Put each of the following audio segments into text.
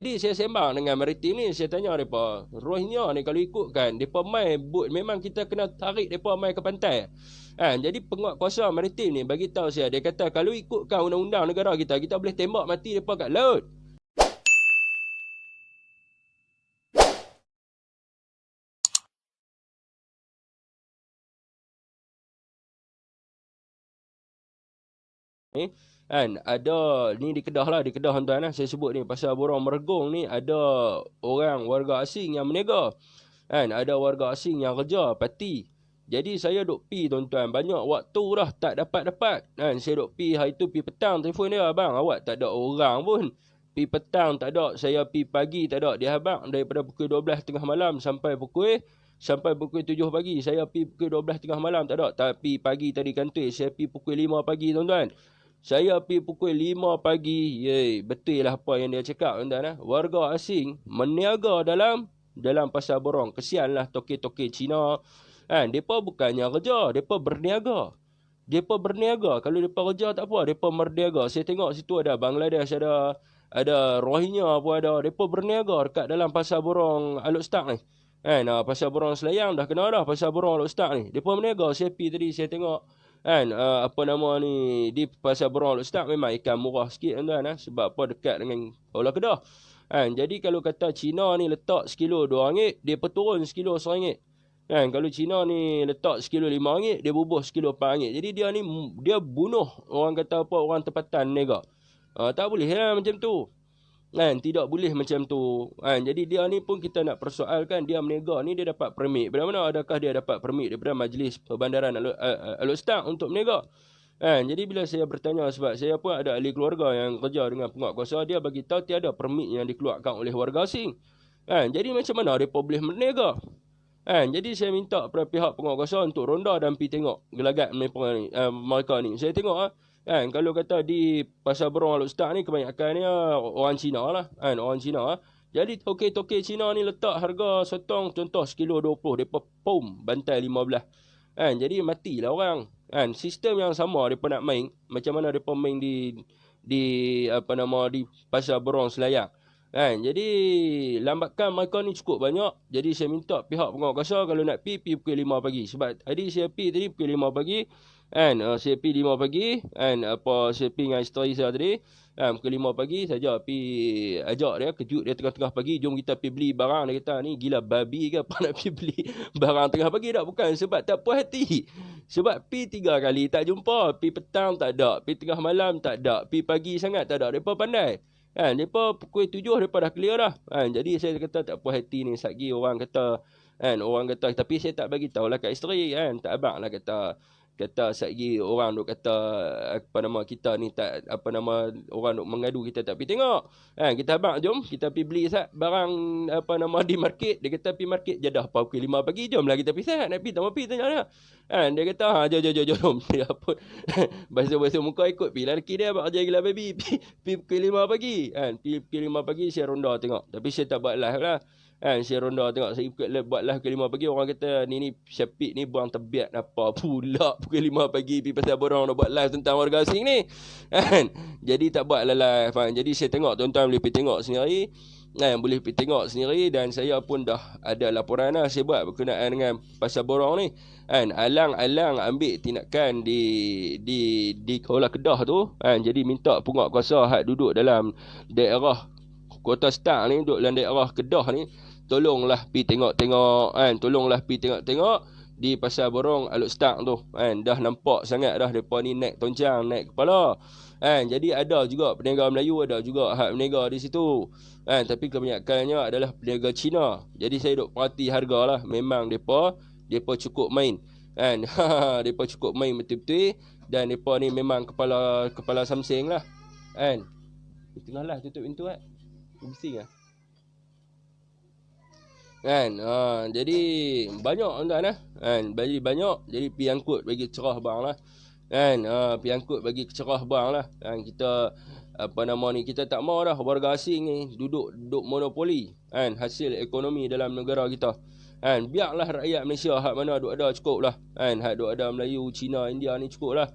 Jadi saya sembang dengan maritim ni, saya tanya mereka, Rohingya ni kalau ikutkan, mereka main boat, memang kita kena tarik mereka main ke pantai. Jadi penguatkuasa maritim ni bagi tahu saya, dia kata kalau ikutkan undang-undang negara kita, kita boleh tembak mati mereka kat laut. Ada ni di Kedah lah, di Kedah tuan lah, saya sebut ni pasal Borong Meregong ni, ada orang warga asing yang menega. Ada warga asing yang kerja parti. Jadi saya duk pi tuan-tuan, banyak waktu dah tak dapat-dapat. Saya duk pi hari tu, pi petang telefon dia, abang awak tak ada orang pun. Pi petang tak ada, saya pi pagi tak ada. Dia abang daripada pukul 12 tengah malam sampai pukul 7 pagi. Saya pi pukul 12 tengah malam tak ada. Tapi pagi tadi kantor saya pi pukul 5 pagi tuan-tuan. Saya pi pukul 5 pagi. Betul lah apa yang dia cakap tuan-tuan. Warga asing meniaga dalam pasar Borong. Kesianlah toke-toke Cina. Depa bukannya kerja, depa berniaga. Depa berniaga. Kalau depa kerja tak apa, depa berniaga. Saya tengok situ ada Bangladesh, ada Rohingya pun ada. Depa berniaga dekat dalam pasar Borong Aluk Stak ni. Pasar Borong Selayang dah kena dah, pasar Borong Aluk Stak ni. Depa berniaga. Saya pi tadi, saya tengok apa nama ni, di pasar Borong Aluk Stak memang ikan murah sikit tuan-tuan. Sebab apa, dekat dengan Kuala Kedah. Jadi kalau kata Cina ni letak sekilo RM2, dia turun sekilo RM1. Kalau Cina ni letak sekilo RM5, dia bubuh sekilo RM4. Jadi dia bunuh orang kata apa, orang tempatan nega. Tak boleh lah macam tu. Tidak boleh macam tu. Jadi dia ni pun kita nak persoalkan, dia menega ni dia dapat permit. Dari mana? Adakah dia dapat permit daripada Majlis Perbandaran Aluk Stak untuk menega? Jadi bila saya bertanya, sebab saya pun ada ahli keluarga yang kerja dengan penguatkuasa, dia bagi tahu tiada permit yang dikeluarkan oleh warga asing. Jadi macam mana mereka boleh menega? Jadi saya minta kepada pihak penguatkuasa untuk ronda dan pergi tengok gelagat mereka ni. Saya tengok kalau kata di Pasar Borong Aluk Stak ni kebanyakannya orang Cina lah. Orang Cina. Jadi toke-toke Cina ni letak harga sotong contoh sekilo 20. Mereka pom bantai 15. Jadi matilah orang. Sistem yang sama mereka nak main. Macam mana mereka main di Pasar Borong Selayang. Jadi lambatkan mereka ni cukup banyak. Jadi saya minta pihak penguatkuasa kalau nak pi pukul 5 pagi. Sebab tadi saya pi tadi pukul 5 pagi. Saya pi 5 pagi. Saya pi dengan isteri saya tadi. Pukul 5 pagi saja pi ajak dia, kejut dia tengah-tengah pagi. Jom kita pi beli barang. Dia kata ni gila babi ke apa nak pi beli barang tengah pagi. Tak, bukan sebab tak puas hati. Sebab pi 3 kali tak jumpa. Pi petang tak ada. Pi tengah malam tak ada. Pi pagi sangat tak ada. Mereka pandai. Mereka pukul 7 mereka dah clear dah. Jadi saya kata tak puas hati ni. Satgi orang kata, orang kata, tapi saya tak bagi tahu lah kat isteri. Tak abang lah kata satgi orang duk kata apa nama kita ni tak, apa nama, orang duk mengadu kita tak pergi tengok. Kita abang jom kita pergi beli barang apa nama di market. Dia kata pergi market je dah pukul 5 pagi, jomlah kita pergi nak pergi tak mau pergi tanya dia. Dia kata jom dia pun basuh muka ikut pergi lah. Lelaki dia abang kerja gila baby. Pergi pukul 5 pagi. Pergi pukul 5 pagi saya ronda tengok. Tapi saya tak buat live lah. Saya ronda tengok. Saya buat live pukul 5 pagi. Orang kata ni Syafiq ni buang tebiat apa pula pukul 5 pagi pergi pasal borong nak buat live tentang warga asing ni. Jadi tak buat lah live. Jadi saya tengok, tuan-tuan boleh pergi tengok sendiri. Boleh pergi tengok sendiri. Dan saya pun dah ada laporan lah saya buat berkenaan dengan pasal borong ni. Alang-alang ambil tindakan di Kuala Kedah tu. Jadi minta penguatkuasa hak duduk dalam daerah Kota Stak ni, duduk dalam daerah Kedah ni, tolonglah pergi tengok-tengok. Tolonglah pergi tengok-tengok di Pasar Borong Aluk Stak tu. Dah nampak sangat dah depa ni naik toncang, naik kepala. Jadi ada juga peniaga Melayu, ada juga hak peniaga di situ. Tapi kebanyakannya adalah peniaga Cina. Jadi saya duk perhati harga lah. Memang depa cukup main. Depa cukup main betul-betul. Dan depa ni memang kepala samseng lah. Di tengah lah tutup pintu bising lah. Jadi banyak tuan lah. Bagi banyak, jadi pi angkut bagi cerah bang lah. Pi angkut bagi cerah bang lah. Kita apa nama ni, kita tak mau dah warga asing ni duduk monopoli hasil ekonomi dalam negara kita. Biarlah rakyat Malaysia hak mana duk ada cukup lah. Hak duk ada Melayu, Cina, India ni cukup lah.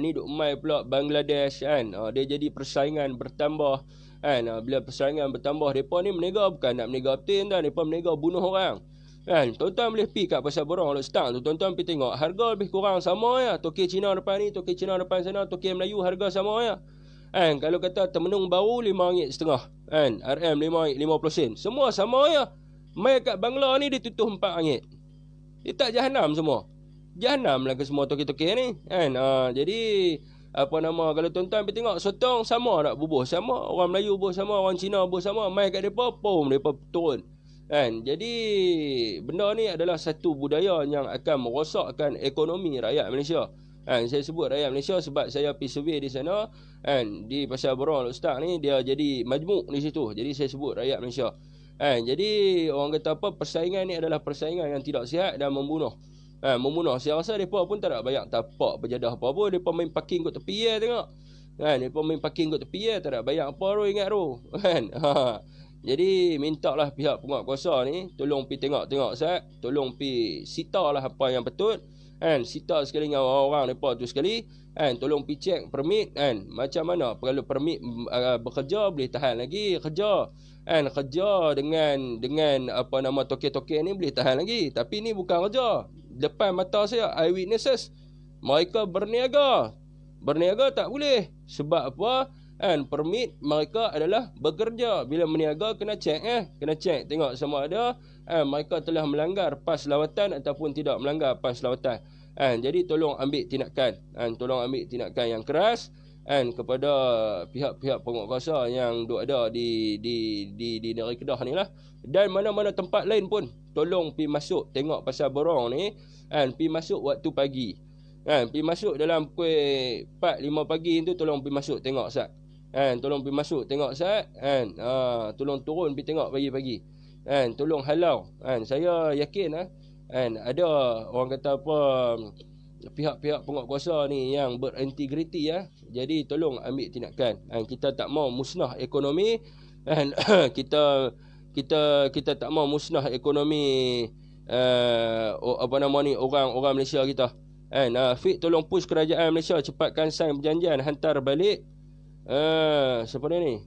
Ni duk mai pula Bangladesh dia jadi persaingan bertambah. Kan bila persaingan bertambah, depa ni menega bukan nak menega betin dah, depa menega bunuh orang. Kan tuan-tuan boleh pi kat pasar borong Laut Setang tu, tuan-tuan pi tengok harga lebih kurang sama ya. Toke Cina depan ni, toke Cina depan sana, toke Melayu harga sama ya. Kan kalau kata termenung baru RM5.5, kan RM RM5.50, semua sama ya. Mai kat Bangla ni dia tutup RM4. Dia tak jahanam semua. Jahanam lah ke semua toke-toke ni. Kan jadi apa nama, kalau tuan-tuan pergi tengok sotong sama tak bubuh sama, orang Melayu bubuh sama, orang Cina bubuh sama, mai kat depa pom depa turun. Kan jadi benda ni adalah satu budaya yang akan merosakkan ekonomi rakyat Malaysia. Kan saya sebut rakyat Malaysia sebab saya pergi survey di sana, kan di pasar borong Laut Setang ni dia jadi majmuk di situ. Jadi saya sebut rakyat Malaysia. Kan jadi orang kata apa, persaingan ni adalah persaingan yang tidak sihat dan membunuh. Membunuh. Saya rasa mereka pun tak ada banyak tapak berjadah apa pun. Mereka main parking kat tepi ya, tengok. Kan mereka main parking kat tepi ya, tak ada banyak apa tu, ingat tu. Kan jadi mintalah pihak penguatkuasa ni tolong pi tengok-tengok sat, tolong pi sitalah apa yang betul. Kan sita sekali dengan orang-orang depa tu sekali. Kan tolong pi cek permit, kan macam mana kalau permit bekerja boleh tahan lagi kerja. Kan kerja dengan apa nama toke-toke ni boleh tahan lagi, tapi ni bukan kerja. Depan mata saya eyewitnesses, mereka berniaga tak boleh. Sebab apa? Kan permit mereka adalah bekerja. Bila berniaga kena cek kena cek tengok sama ada mereka telah melanggar PAS lawatan ataupun tidak melanggar PAS lawatan. Jadi tolong ambil tindakan, tolong ambil tindakan yang keras kepada pihak-pihak penguatkuasa yang ada di negeri Kedah ni lah. Dan mana-mana tempat lain pun tolong pi masuk tengok pasar borong ni, pi masuk waktu pagi. Pi masuk dalam pukul 4-5 pagi tu, tolong pi masuk tengok sat. Tolong pi masuk tengok sat. Tolong turun pi tengok pagi-pagi. Tolong halau. Saya yakin ada orang kata apa, pihak-pihak penguatkuasa ni yang berintegriti ya. Jadi tolong ambil tindakan. Kita tak mau musnah ekonomi, kita tak mau musnah ekonomi apa nama ni, orang Malaysia kita. Fik tolong push kerajaan Malaysia cepatkan sign perjanjian hantar balik siapa ni?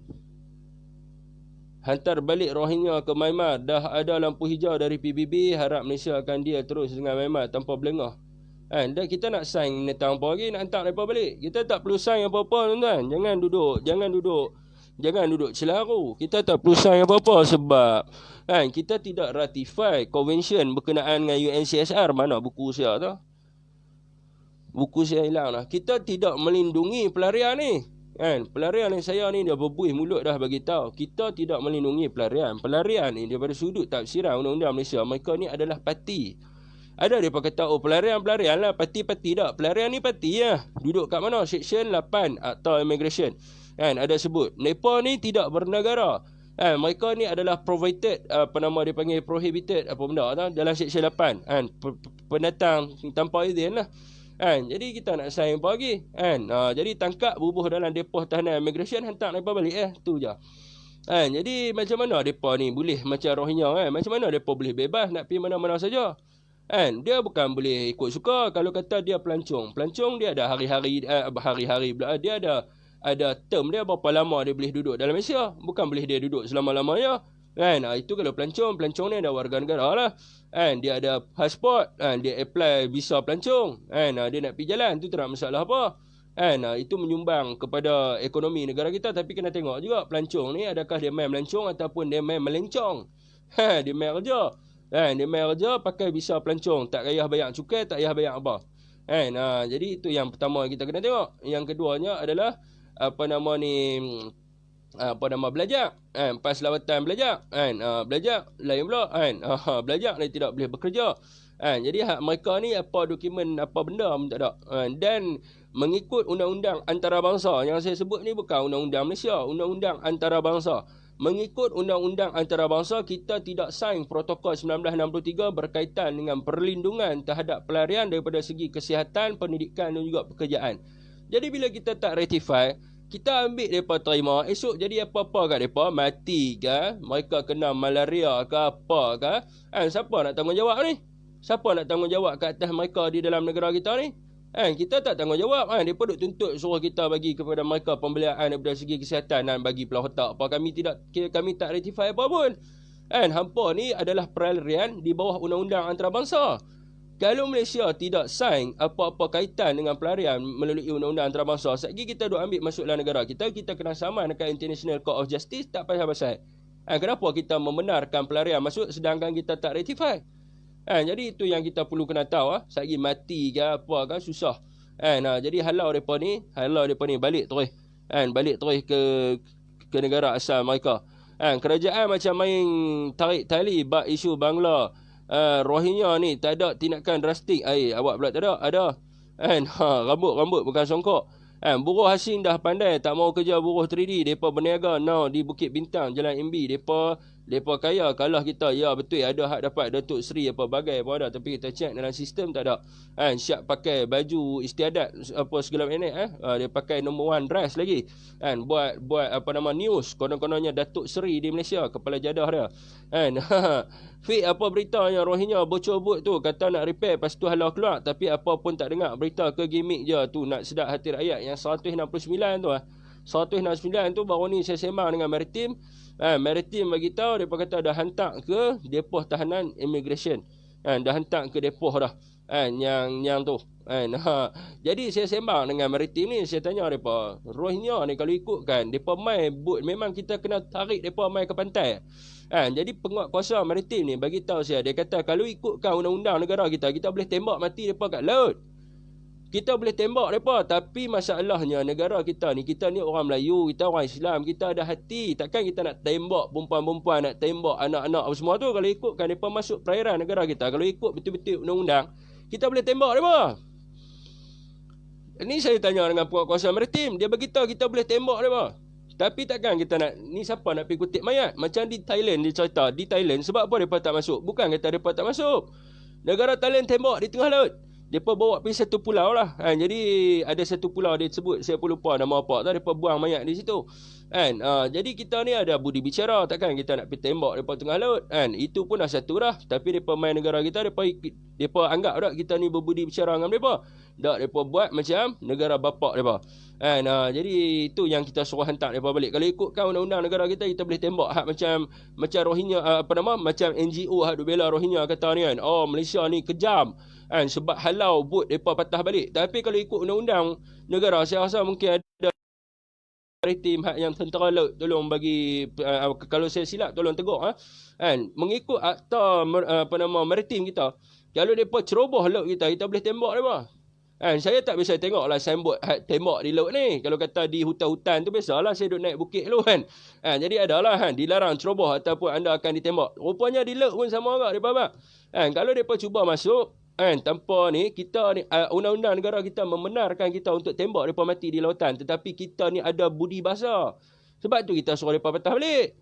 Hantar balik Rohingya ke Myanmar. Dah ada lampu hijau dari PBB, harap Malaysia akan deal terus dengan Myanmar tanpa belengah. Dan kita nak sign netang apa lagi, nak hantar mereka balik. Kita tak perlu sign apa-apa tuan-tuan. Jangan duduk celaru. Kita tak perlu sign apa-apa sebab kita tidak ratify convention berkenaan dengan UNCSR. Mana buku saya tu? Buku saya hilang dah. Kita tidak melindungi pelarian ni. Pelarian yang saya ni dia berbuih mulut dah bagi tahu. Kita tidak melindungi pelarian. Pelarian ni daripada sudut tafsiran undang-undang Malaysia, mereka ni adalah parti. Ada mereka kata pelarian lah, parti tak. Pelarian ni parti lah. Duduk kat mana? Section 8 Akta Immigration. Ada sebut mereka ni tidak bernegara. Mereka ni adalah prohibited, apa nama dia panggil, prohibited apa benda tu dalam section 8. Pendatang tanpa izin lah. Jadi kita nak sign apa lagi? Jadi tangkap bubuh dalam depoh tahanan immigration, hantar mereka balik tu je. Jadi macam mana depa ni boleh macam Rohingya macam mana depa boleh bebas nak pergi mana-mana saja? Dia bukan boleh ikut suka. Kalau kata dia pelancong dia ada hari-hari pula, dia ada term dia berapa lama dia boleh duduk dalam Malaysia. Bukan boleh dia duduk selama-lamanya. Itu kalau pelancong ni ada warga negara lah. Dia ada pasport, dia apply visa pelancong. Dia nak pergi jalan, tu tak ada masalah apa. Itu menyumbang kepada ekonomi negara kita. Tapi kena tengok juga pelancong ni, adakah dia main melancong ataupun dia main melencong. Dia main kerja. Dia main kerja pakai visa pelancong, tak payah bayar cukai, tak payah bayar apa. Jadi itu yang pertama kita kena tengok. Yang keduanya adalah belajar. Pas lawatan belajar. Belajar lain pula. Belajar ni tidak boleh bekerja. Jadi hak mereka ni apa dokumen apa benda pun tak ada. Dan mengikut undang-undang antarabangsa yang saya sebut ni, bukan undang-undang Malaysia, undang-undang antarabangsa. Mengikut undang-undang antarabangsa, kita tidak sign protokol 1963 berkaitan dengan perlindungan terhadap pelarian daripada segi kesihatan, pendidikan dan juga pekerjaan. Jadi bila kita tak ratify, kita ambil mereka terima, esok jadi apa-apa kat mereka, mati ke, mereka kena malaria ke apa ke, siapa nak tanggungjawab ni? Siapa nak tanggungjawab ke atas mereka di dalam negara kita ni? Kita tak tanggungjawab. Mereka duk tuntut suruh kita bagi kepada mereka pembelian daripada segi kesihatan dan bagi pelah otak. Kami tak ratify apa pun. Hampa ni adalah peralihan di bawah undang-undang antarabangsa. Kalau Malaysia tidak sign apa-apa kaitan dengan pelarian melalui undang-undang antarabangsa, sekali kita duk ambil masuk dalam negara kita, kita kena saman dekat International Court of Justice, tak pasal-pasal. Kenapa kita membenarkan pelarian masuk sedangkan kita tak ratify? Jadi itu yang kita perlu kena tahu. Sekali mati ke apa ke, susah. Jadi halau mereka ni balik terus. Balik terus ke negara asal mereka. Kerajaan macam main tarik tali bab isu Bangla. Rohingya ni tak ada tindakan drastik. Awak pula tak ada. Ada. Rambut bukan songkok. Buruh asing dah pandai tak mau kerja buruh 3D. Mereka berniaga now di Bukit Bintang, Jalan MB. Mereka kaya. Kalau kita, ya betul ada hak dapat Datuk Seri apa bagai pun ada. Tapi kita cek dalam sistem tak ada. Siap pakai baju istiadat apa segala macam. Dia pakai nombor 1 dress lagi. Buat apa nama news. Konon-kononnya Datuk Seri di Malaysia. Kepala jadah dia. Fake apa berita yang Rohingya bocor but tu. Kata nak repair. Lepas tu halau keluar. Tapi apa pun tak dengar. Berita ke gimmick je tu. Nak sedap hati rakyat. Yang 169 tu 169 tu baru ni saya sembang dengan Maritim. Maritim bagi tahu depa kata dah hantar ke depoh tahanan immigration. Dah hantar ke depoh dah. Yang tu. Jadi saya sembang dengan Maritim ni, saya tanya depa, Rohingya ni kalau ikutkan depa mai boat, memang kita kena tarik depa mai ke pantai. Jadi penguatkuasa Maritim ni bagi tahu saya, dia kata kalau ikutkan undang-undang negara kita, kita boleh tembak mati depa kat laut. Kita boleh tembak mereka. Tapi masalahnya negara kita ni orang Melayu, kita orang Islam, kita ada hati. Takkan kita nak tembak perempuan-perempuan, nak tembak anak-anak apa semua tu. Kalau ikutkan mereka masuk perairan negara kita, kalau ikut betul-betul undang-undang, kita boleh tembak mereka. Ini saya tanya dengan penguatkuasa Maritim. Dia beritahu kita boleh tembak mereka. Tapi takkan kita nak, ni siapa nak pergi kutip mayat? Macam di Thailand dia cerita. Di Thailand sebab apa mereka tak masuk? Bukan kata mereka tak masuk. Negara Thailand tembak di tengah laut. Mereka bawa pergi satu pulau lah. Jadi ada satu pulau dia sebut, saya pun lupa nama apa. Mereka buang mayat di situ. Jadi kita ni ada budi bicara. Takkan kita nak pergi tembak mereka tengah laut. Itu pun dah satu dah. Tapi mereka main negara kita, mereka anggap tak kita ni berbudi bicara dengan mereka. Tak, mereka buat macam negara bapak mereka. Jadi itu yang kita suruh hantar mereka balik. Kalau ikutkan undang-undang negara kita, kita boleh tembak hak macam Rohingya, macam NGO hak duk bela Rohingya kata ni kan. Oh, Malaysia ni kejam. Sebab halau bot mereka patah balik. Tapi kalau ikut undang-undang negara, saya rasa mungkin ada maritim hak yang tentera laut tolong bagi, kalau saya silap tolong tegur. Mengikut akta maritim kita, kalau mereka ceroboh laut kita, kita boleh tembak mereka. Saya tak biasa tengok lah signboard tembak di laut ni. Kalau kata di hutan-hutan tu biasalah saya duduk naik bukit dulu kan. Jadi adalah dilarang ceroboh ataupun anda akan ditembak. Rupanya di laut pun sama agak mereka bang. Kalau mereka cuba masuk tanpa ni, kita ni undang-undang negara kita membenarkan kita untuk tembak mereka mati di lautan. Tetapi kita ni ada budi bahasa. Sebab tu kita suruh mereka patah balik.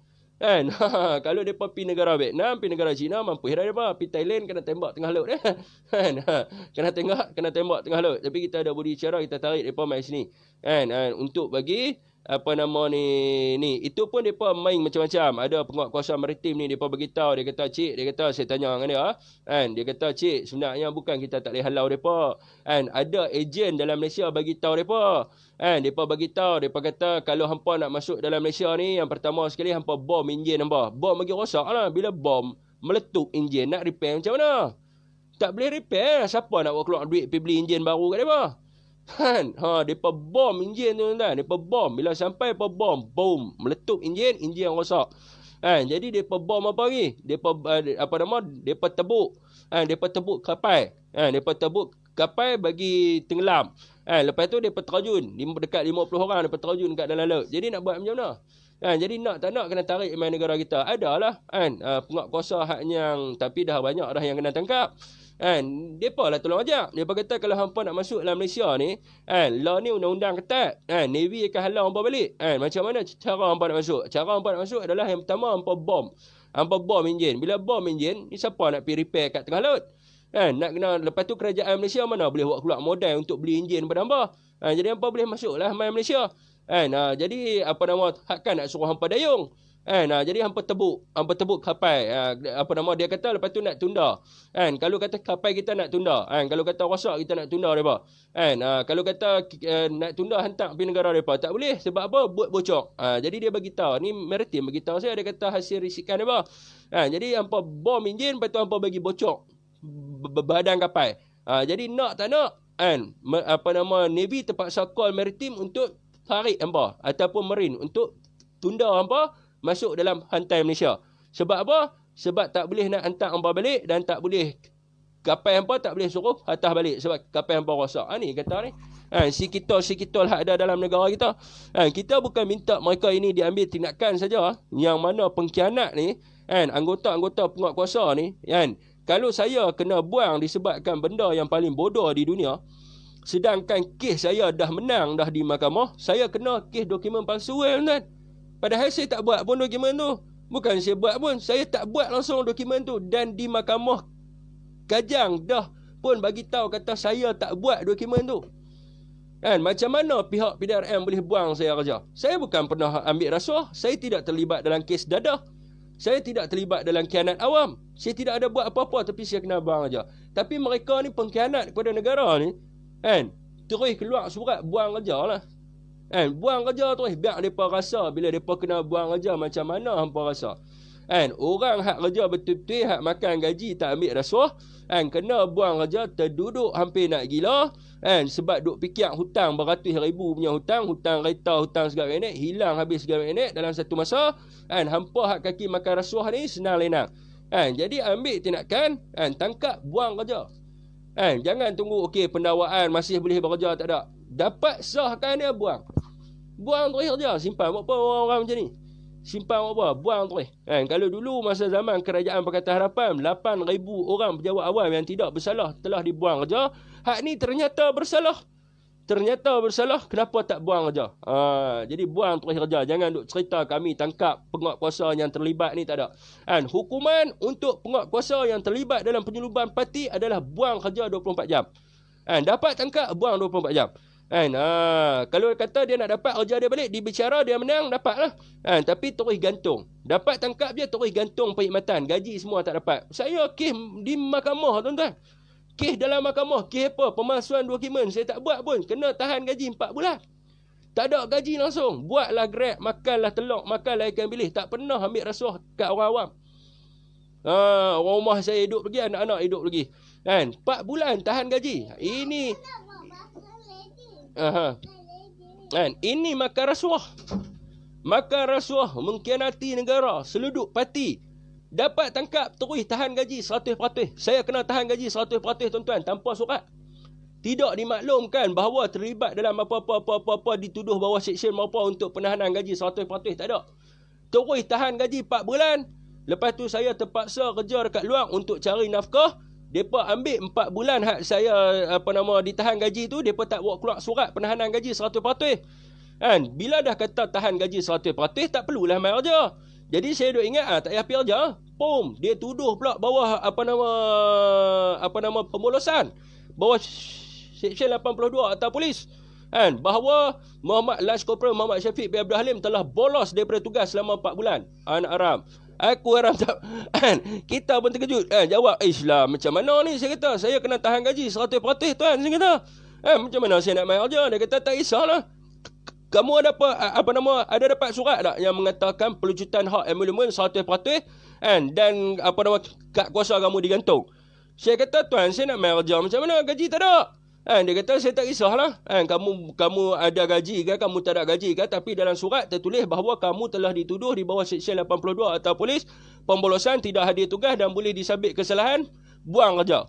Kalau mereka pergi negara Vietnam, pergi negara China, mampu hira mereka. Pergi Thailand kena tembak tengah laut. Kena tembak tengah laut. Tapi kita ada budi cara, kita tarik mereka main sini. Untuk bagi ni itu pun depa main macam-macam. Ada penguatkuasa maritim ni depa bagi tahu, dia kata saya tanya dengan dia dia kata cik, sebenarnya bukan kita tak boleh halau depa. Ada ejen dalam Malaysia bagi tahu depa. Depa bagi tahu, depa kata kalau hampa nak masuk dalam Malaysia ni, yang pertama sekali hampa bom enjin hampa. Bom bagi rosaklah. Bila bom meletup enjin, nak repair macam mana? Tak boleh repair. Siapa nak keluar duit pergi beli enjin baru kat depa? Depa bom enjin tu tuan. Depa bom. Bila sampai depa bom, boom, meletup enjin rosak. Jadi depa bom apa lagi? Depa depa tebuk. Depa tebuk kapal. Depa tebuk kapal bagi tenggelam. Lepas tu depa terjun dekat 50 orang, depa terjun kat dalam laut. Jadi nak buat macam mana? Jadi nak tak nak kena tarik main negara kita. Adalah penguatkuasa hak yang, tapi dah banyak dah yang kena tangkap. Depa lah tolong ajak. Depa kata kalau hampa nak masuk dalam Malaysia ni, law ni undang-undang ketat. Navy akan halau hampa balik. Macam mana cara hampa nak masuk? Cara hampa nak masuk adalah yang pertama hampa bom. Hampa bom enjin. Bila bom enjin, ni siapa nak pergi repair kat tengah laut? Nak kena, lepas tu kerajaan Malaysia mana boleh buat keluar modal untuk beli enjin pada hampa. Jadi hampa boleh masuklah main Malaysia. Jadi takkan nak suruh hampa dayung. Kan, jadi hampa tebuk kapal. Apa nama dia kata lepas tu nak tunda. Kan, kalau kata kapal kita nak tunda. Kan, kalau kata rosak kita nak tunda depa. Kan, kalau kata nak tunda hantar pergi negara depa tak boleh sebab apa? Buat bocor. Jadi dia bagi tahu, ni Maritim bagi tahu saya, dia kata hasil risikan depa. Jadi hampa bom enjin, lepas tu hampa bagi bocor badan kapal. Jadi nak tak nak, kan, apa nama, Navy terpaksa call Maritim untuk tarik hampa ataupun Marine untuk tunda hampa masuk dalam hantai Malaysia. Sebab apa? Sebab tak boleh nak hantar hampa balik dan tak boleh, kapal hampa tak boleh suruh hantar balik sebab kapal hampa rosak. Ni kata ni. Si kitol hak ada dalam negara kita. Kita bukan minta mereka ini diambil tindakan saja. Yang mana pengkhianat ni, anggota-anggota penguatkuasa ni, kalau saya kena buang disebabkan benda yang paling bodoh di dunia, sedangkan kes saya dah menang dah di mahkamah, saya kena kes dokumen palsu, tuan. Padahal saya tak buat pun dokumen tu. Bukan saya buat pun, saya tak buat langsung dokumen tu. Dan di mahkamah Kajang dah pun bagi tahu kata saya tak buat dokumen tu. Macam mana pihak PDRM boleh buang saya kerja? Saya bukan pernah ambil rasuah. Saya tidak terlibat dalam kes dadah. Saya tidak terlibat dalam khianat awam. Saya tidak ada buat apa-apa tapi saya kena buang kerja. Tapi mereka ni pengkhianat kepada negara ni, terus keluar surat buang kerja lah. Buang kerja terus, biar mereka rasa bila mereka kena buang kerja macam mana hampa rasa. Orang hak kerja betul-betul, hak makan gaji tak ambil rasuah, kena buang kerja, terduduk hampir nak gila, sebab duk fikir hutang beratus ribu punya hutang kereta, hutang segala minit, hilang habis segala minit dalam satu masa. Hampa hak kaki makan rasuah ni senang lenang. Jadi ambil tindakan, tangkap, buang kerja. Jangan tunggu okey pendakwaan masih boleh bekerja, tak ada. Dapat sahkan dia, buang. Buang terus kerja. Simpan apa orang-orang macam ni? Simpan apa? Buang terus. Kalau dulu masa zaman Kerajaan Pakatan Harapan, 8,000 orang pejabat awam yang tidak bersalah telah dibuang kerja. Hak ni ternyata bersalah. Kenapa tak buang kerja? Jadi buang terus kerja. Jangan duk cerita kami tangkap penguatkuasa yang terlibat ni, tak ada. Hukuman untuk penguatkuasa yang terlibat dalam penyeludupan parti adalah buang kerja 24 jam. Dapat tangkap, buang 24 jam. Kalau kata dia nak dapat kerja dia balik, dibicara dia menang, dapatlah. Tapi terus gantung. Dapat tangkap dia, terus gantung perkhidmatan. Gaji semua tak dapat. Saya kes di mahkamah, tuan-tuan. Kes dalam mahkamah, kes apa? Pemalsuan dokumen. Saya tak buat pun. Kena tahan gaji 4 bulan. Tak ada gaji langsung. Buatlah Grab, makanlah telur, makanlah ikan bilis. Tak pernah ambil rasuah kat orang awam. Orang rumah saya hidup lagi, anak-anak hidup lagi. 4 bulan tahan gaji. Ini ini makan rasuah. Makan rasuah, mengkhianati negara, seluduk parti. Dapat tangkap, terus tahan gaji 100%. Saya kena tahan gaji 100%, tuan-tuan, tanpa surat. Tidak dimaklumkan bahawa terlibat dalam apa-apa dituduh bahawa seksyen apa untuk penahanan gaji 100%. Tak ada. Terus tahan gaji 4 bulan. Lepas tu saya terpaksa kerja dekat luar untuk cari nafkah. Depa ambil 4 bulan hak saya ditahan gaji tu, depa tak buat keluar surat penahanan gaji 100%. Bila dah kata tahan gaji 100%, tak perlulah mai kerja. Jadi saya duk ingat tak payah pergi kerja. Pom, dia tuduh pula bawah pembolosan. Bawah Seksyen 82 atau polis. Bahawa Lance Corporal Muhammad Syafiq bin Abdul Halim telah bolos daripada tugas selama 4 bulan. Anak haram. Aku haram tak. Kita pun terkejut. Jawab, Islam macam mana ni? Saya kata, saya kena tahan gaji 100%, tuan. Saya kata, macam mana saya nak main kerja? Dia kata, tak kisahlah. Kamu ada ada dapat surat tak yang mengatakan pelucutan hak emolumen 100%, dan kad kuasa kamu digantung? Saya kata, tuan, saya nak main kerja macam mana? Gaji tak ada. Dia kata, saya tak kisahlah. Kamu ada gaji ke, kamu tak ada gaji ke, tapi dalam surat tertulis bahawa kamu telah dituduh di bawah Seksyen 82 atau polis, pembolosan, tidak hadir tugas dan boleh disabit kesalahan, buang kerja.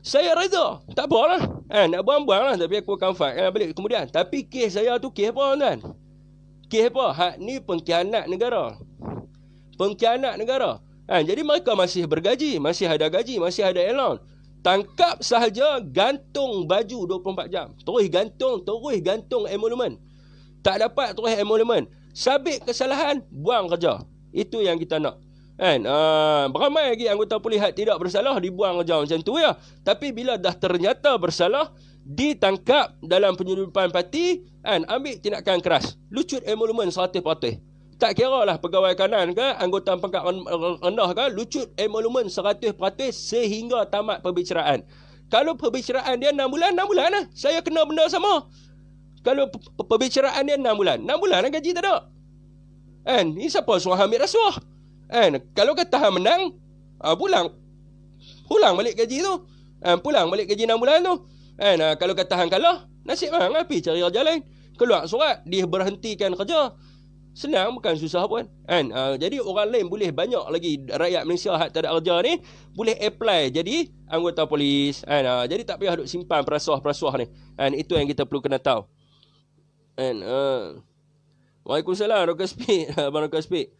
Saya reda. Tak apalah. Nak buang-buang lah. Tapi aku akan fight balik kemudian. Tapi kes saya tu kes apa, tuan? Kes apa? Hak ni pengkhianat negara. Pengkhianat negara. Jadi mereka masih bergaji, masih ada gaji, masih ada allowance. Tangkap sahaja, gantung baju 24 jam. Terus gantung emolumen. Tak dapat terus emolumen. Sabit kesalahan, buang kerja. Itu yang kita nak. Beramai lagi anggota polis tidak bersalah dibuang kerja macam tu ya. Tapi bila dah ternyata bersalah, ditangkap dalam penyeludupan parti, ambil tindakan keras. Lucut emolumen 100%. Tak kira lah pegawai kanan ke, anggota pangkat rendah ke, lucut emolumen 100% sehingga tamat perbicaraan. Kalau perbicaraan dia 6 bulan, 6 bulan lah. Saya kena benda sama. Kalau perbicaraan dia 6 bulan, 6 bulan lah gaji tak ada. Kan? Ni siapa suruh ambil rasuah? Kan? Kalau kata hang menang, pulang balik gaji tu. Pulang balik gaji 6 bulan tu. Kan? Kalau kata hang kalah, nasib hang pergi cari kerja lain. Keluar surat, diberhentikan kerja. Senang, bukan susah pun. Kan? Jadi orang lain boleh banyak lagi rakyat Malaysia hak tak ada kerja ni boleh apply jadi anggota polis. Kan? Jadi tak payah duk simpan perasuah-perasuah ni. Kan? Itu yang kita perlu kena tahu. Kan? Waalaikumsalam, Rocker Speak. Abang Rocker Speak.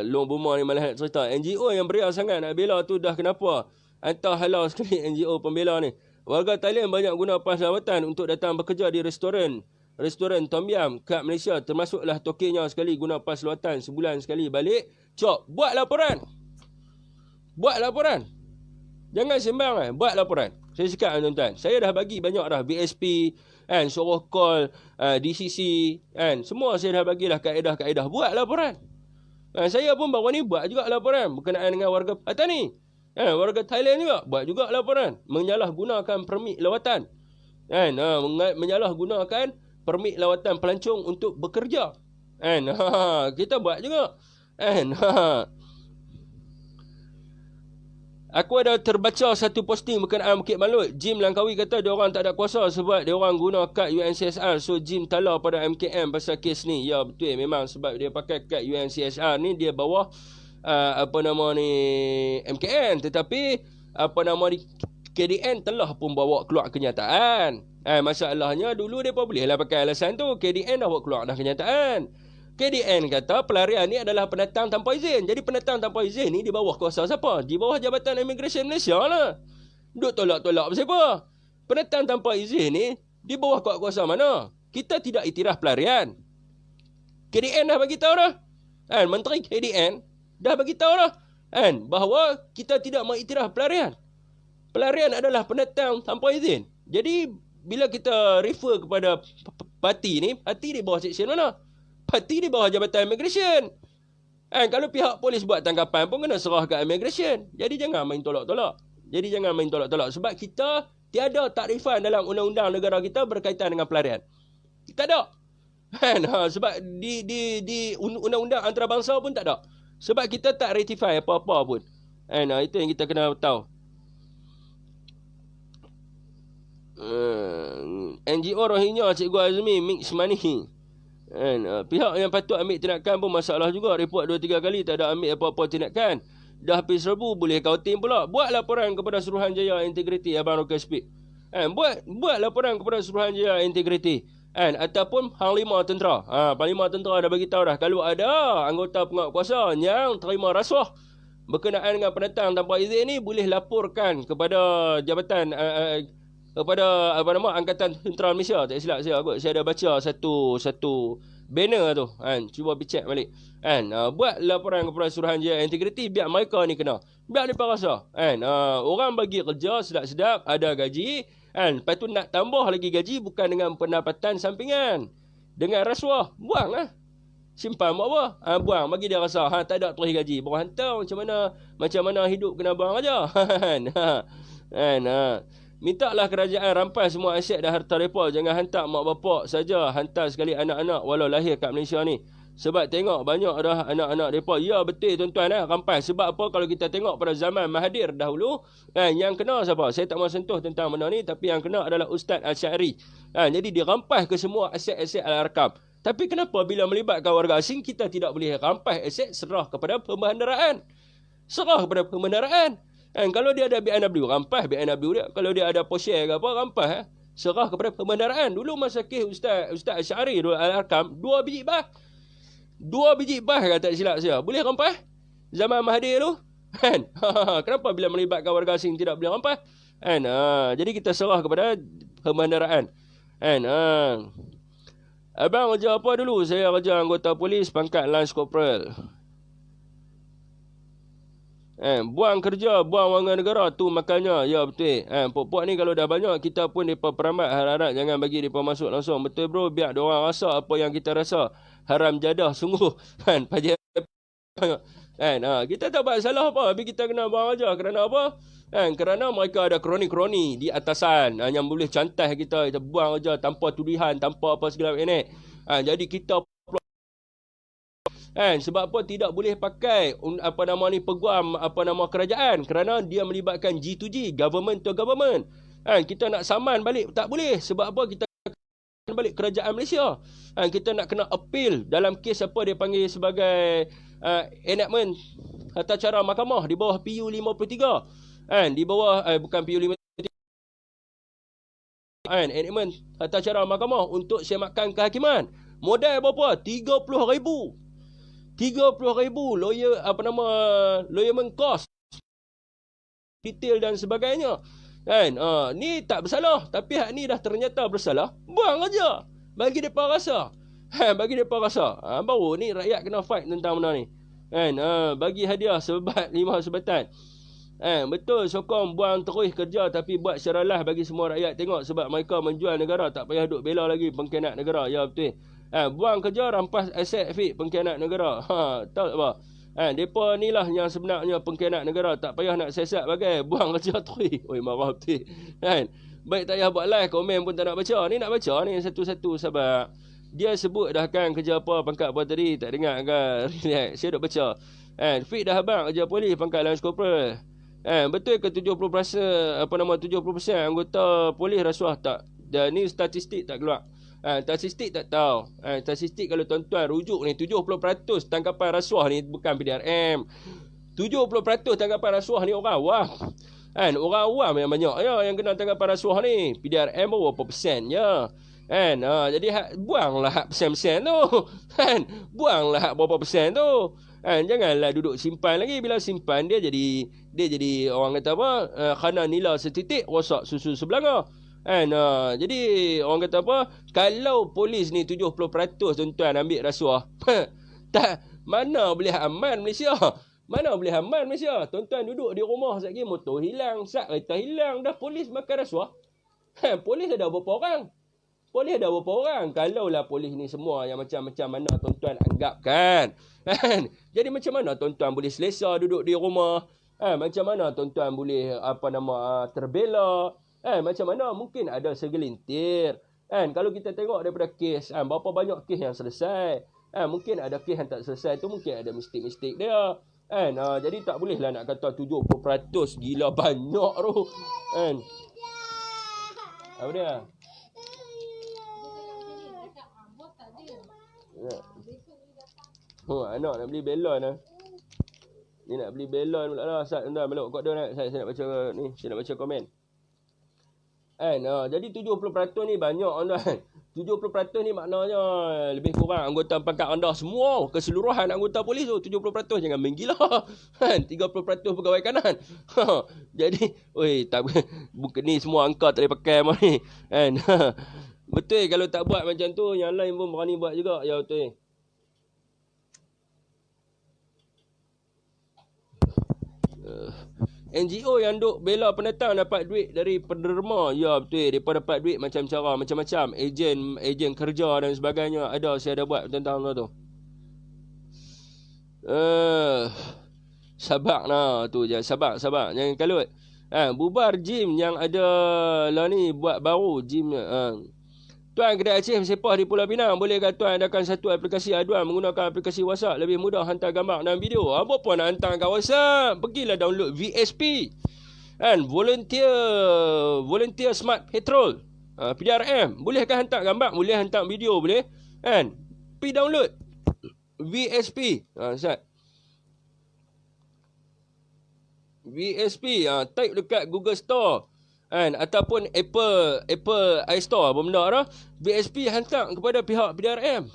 Long Buma ni malah cerita. NGO yang beria sangat nak bela tu dah kenapa? Antah halau sekali NGO pembela ni. Warga Thailand banyak guna pas lawatan untuk datang bekerja di restoran Tom Yam kat Malaysia, termasuklah tokennya sekali guna pas lawatan sebulan sekali balik. Cop, buat laporan. Jangan sembang buat laporan. Saya cakap tuan-tuan, saya dah bagi banyak dah BSP, kan, suruh call DCC, kan, semua saya dah bagilah kaedah-kaedah buat laporan. Saya pun baru ni buat juga laporan berkenaan dengan warga Patani. Warga Thailand juga buat juga laporan menyalahgunakan permit lawatan. Menyalahgunakan permit lawatan pelancong untuk bekerja. Kita buat juga. Aku ada terbaca satu posting berkenaan Bukit Balut. Jim Langkawi kata dia orang tak ada kuasa sebab dia orang guna kad UNCSR. So Jim tala pada MKM pasal kes ni. Ya betul, memang sebab dia pakai kad UNCSR ni dia bawah MKN, tetapi KDN telah pun bawa keluar kenyataan. Masalahnya dulu dia pun bolehlah pakai alasan tu. KDN dah bawa keluar dah kenyataan. KDN kata pelarian ni adalah pendatang tanpa izin. Jadi pendatang tanpa izin ni di bawah kuasa siapa? Di bawah Jabatan Immigration Malaysia lah. Duk tolak-tolak siapa? Pendatang tanpa izin ni di bawah kuasa mana? Kita tidak iktiraf pelarian. KDN dah bagi tahu dah. Menteri KDN dah bagi tahu dah. Bahawa kita tidak mengiktiraf pelarian. Pelarian adalah pendatang tanpa izin. Jadi bila kita refer kepada parti ni, parti di bawah seksyen mana? Parti di bawah Jabatan Immigration. Kalau pihak polis buat tangkapan pun kena serah ke Immigration. Jadi jangan main tolak-tolak. Sebab kita tiada takrifan dalam undang-undang negara kita berkaitan dengan pelarian. Tak ada. Sebab di undang-undang antarabangsa pun tak ada. Sebab kita tak ratify apa-apa pun. Itu yang kita kena tahu. NGO Rohingya Cikgu Azmi mix money. Pihak yang patut ambil tindakan pun masalah juga. Report 2-3 kali tak ada ambil apa-apa tindakan. Dah habis serbu boleh kautin pula. Buat laporan kepada Suruhanjaya Integriti, Abang Rocker Speak. Buat laporan kepada Suruhanjaya Integriti. Ataupun Panglima Tentera. Panglima Tentera dah bagi tahu dah, kalau ada anggota penguatkuasa yang terima rasuah berkenaan dengan pendatang tanpa izin ni, boleh laporkan kepada jabatan kepada Angkatan Tentera Malaysia. Tak silap saya kot. Saya ada baca satu banner tu. Cuba cek balik. Buat laporan kepada Suruhanjaya Integriti biar mereka ni kena. Biar mereka rasa. Orang bagi kerja sedap-sedap, ada gaji. Lepas tu nak tambah lagi gaji bukan dengan pendapatan sampingan. Dengan rasuah. Buang lah. Simpan buat apa? Buang. Bagi dia rasa. Tak ada terus gaji. Baru hantar macam mana hidup kena buang aja. Mintalah kerajaan rampas semua aset dan harta mereka. Jangan hantar mak bapak saja, hantar sekali anak-anak walau lahir kat Malaysia ni. Sebab tengok banyak dah anak-anak mereka. Ya betul tuan-tuan rampas. Sebab apa, kalau kita tengok pada zaman Mahathir dahulu, yang kena siapa? Saya tak mahu sentuh tentang benda ni, tapi yang kena adalah Ustaz Al-Syari. Jadi dirampas ke semua aset-aset Al-Arkam. Tapi kenapa bila melibatkan warga asing kita tidak boleh rampas aset, serah kepada pembandaraan. Kalau dia ada BNW, rampas BNW dia. Kalau dia ada Porsche ke apa, rampas. Serah kepada pembandaraan. Dulu masa kes Ustaz Asy'ari Al-Arkam, 2 biji bah kata silap saya. Boleh rampas? Zaman Mahathir tu. Kenapa bila melibatkan warga asing tidak boleh rampas? Jadi kita serah kepada pembandaraan. Abang kerja apa dulu? Saya kerja anggota polis pangkat Lance Corporal. Buang kerja, buang wang negara tu makanya. Ya betul. Puak-puak ni kalau dah banyak, kita pun mereka perambat harap-harap jangan bagi mereka masuk langsung. Betul bro, biar diorang rasa apa yang kita rasa. haram jadah sungguh. Kan, pajak. Kan, kita tak buat salah apa, tapi kita kena buang aja. Kerana apa? Kan, kerana mereka ada kroni-kroni di atasan yang boleh cantai kita buang aja tanpa tuduhan, tanpa apa segala macam ni. Jadi kita sebab apa tidak boleh pakai apa nama ni peguam apa nama kerajaan, kerana dia melibatkan G2G, government to government. Kita nak saman balik tak boleh, sebab apa? Kita balik kerajaan Malaysia. Kita nak kena appeal dalam kes apa dia panggil sebagai enactment tata cara mahkamah di bawah PU 53. Di bawah bukan PU 53, enactment tata cara mahkamah untuk semakan kehakiman. Modal berapa? 30,000. 30,000 lawyer apa nama lawyerman cost, detail dan sebagainya. Ni tak bersalah, tapi hak ni dah ternyata bersalah, buang aja. Bagi depa rasa. Bagi depa rasa. Baru ni rakyat kena fight tentang benda ni. Bagi hadiah sebat 5 sebatan. Betul sokong buang terus kerja, tapi buat secara lah bagi semua rakyat tengok, sebab mereka menjual negara, tak payah duk bela lagi pengkhianat negara. Ya betul. Buang kerja, rampas aset fik pengkhianat negara. Tahu tak apa? Depa ni lah yang sebenarnya pengkhianat negara, tak payah nak siasat bagai buang kerja terus. Oi, marah betul. Baik tak payah buat live, komen pun tak nak baca. Ni nak baca ni satu-satu, sebab dia sebut dah kan kerja apa, pangkat apa tadi, tak dengar kan. Relax, saya duk baca. Fik dah abang kerja polis, pangkat lance corporal. Betul ke 70% apa nama 70% anggota polis rasuah tak? Dan ni statistik tak keluar. Statistik tak tahu. Statistik kalau tuan-tuan rujuk ni 70% tangkapan rasuah ni bukan PDRM. 70% tangkapan rasuah ni orang awam. Orang awam yang banyak ya yang kena tangkapan rasuah ni. PDRM berapa persen je. Jadi buanglah hak persen-persen tu. Buanglah hak berapa persen tu. Janganlah duduk simpan lagi. Bila simpan dia jadi orang kata apa, khana nila setitik rosak susu sebelanga. Jadi orang kata apa, kalau polis ni 70% tuan-tuan ambil rasuah, tak, mana boleh aman Malaysia? Mana boleh aman Malaysia? Tuan-tuan duduk di rumah sekali motor hilang, sak kereta hilang, dah polis makan rasuah. Polis ada berapa orang? Polis ada berapa orang? Kalaulah polis ni semua yang macam-macam mana tuan-tuan anggap kan? Jadi macam mana tuan-tuan boleh selesa duduk di rumah? Macam mana tuan-tuan boleh apa nama terbela? Macam mana mungkin ada segelintir. Kalau kita tengok daripada kes, berapa banyak kes yang selesai. Mungkin ada kes yang tak selesai tu, mungkin ada mistik-mistik dia. Jadi tak bolehlah nak kata 70% gila banyak tu. Apa dia? Anak nak beli belon lah. Ni nak beli belon pula lah. Sat tuan meluk kat dia nak. Saya nak baca ni, saya nak baca komen. Jadi 70% ni banyak tuan. 70% ni maknanya lebih kurang anggota pangkat rendah semua, keseluruhan anggota polis tu 70%, jangan main gila. 30% pegawai kanan. Jadi, tak bukan ni semua angka tak boleh pakai mah ni. Betul kalau tak buat macam tu, yang lain pun berani buat juga. Ya betul. NGO yang duk bela pendatang dapat duit dari penderma. Ya betul, mereka dapat duit macam cara macam-macam, ejen kerja dan sebagainya. Ada saya ada buat tentang tu. Sabar lah tu je, sabar jangan kalut. Bubar gym yang ada lah ni, buat baru gym. Tuan kedai Aceh Sepah di Pulau Pinang, bolehkah tuan adakan satu aplikasi aduan menggunakan aplikasi WhatsApp, lebih mudah hantar gambar dan video. Apa pun nak hantar kat WhatsApp, pergilah download VSP. Volunteer Smart Patrol. PDRM, bolehkah hantar gambar, boleh hantar video, boleh. Pergi download VSP. VSP, type dekat Google Store. Ataupun Apple iStore apa benda dah, VSP hantar kepada pihak PDRM.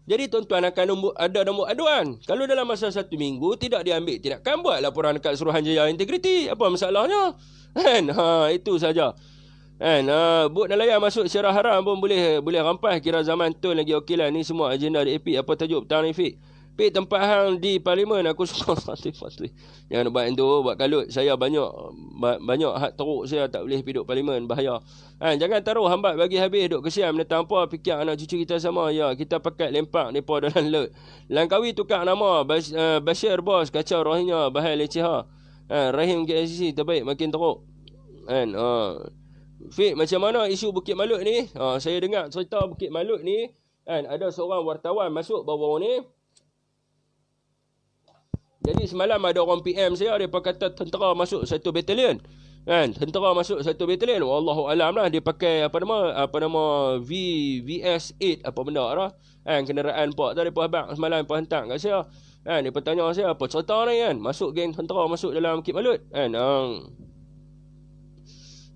Jadi tuan-tuan akan ada nombor aduan. Kalau dalam masa 1 minggu tidak diambil tindakan, buat laporan dekat Suruhanjaya Integriti. Apa masalahnya? Itu saja. Bot nelayan masuk secara haram pun boleh rampas. Kira zaman tu lagi okey lah. Ni semua agenda DAP. Apa tajuk petang ni Fik? Pergi tempat hang di parlimen aku suka fatih. Jangan buat itu, buat kalut. Saya banyak hak teruk saya tak boleh pergi duduk parlimen, bahaya. Jangan taruh hambat bagi habis duduk kesian menetang apa fikir anak cucu kita sama. Ya, kita pakai lempak depa dalam lut. Langkawi tukar nama Bashir bos kacau rohnya bahaya leceh ha. Rahim KSC terbaik makin teruk. Kan? Fik, macam mana isu Bukit Malut ni? Saya dengar cerita Bukit Malut ni, kan, ada seorang wartawan masuk baru-baru ni. Jadi semalam ada orang PM saya, dia kata tentera masuk satu batalion. Kan, tentera masuk satu batalion. Wallahu alam lah, dia pakai apa nama VS8 apa benda lah. Kan, kenderaan pak tadi depa abang semalam depa hantar kat saya. Kan, dia bertanya saya apa cerita ni kan? Masuk geng tentera masuk dalam Bukit Malut. Kan,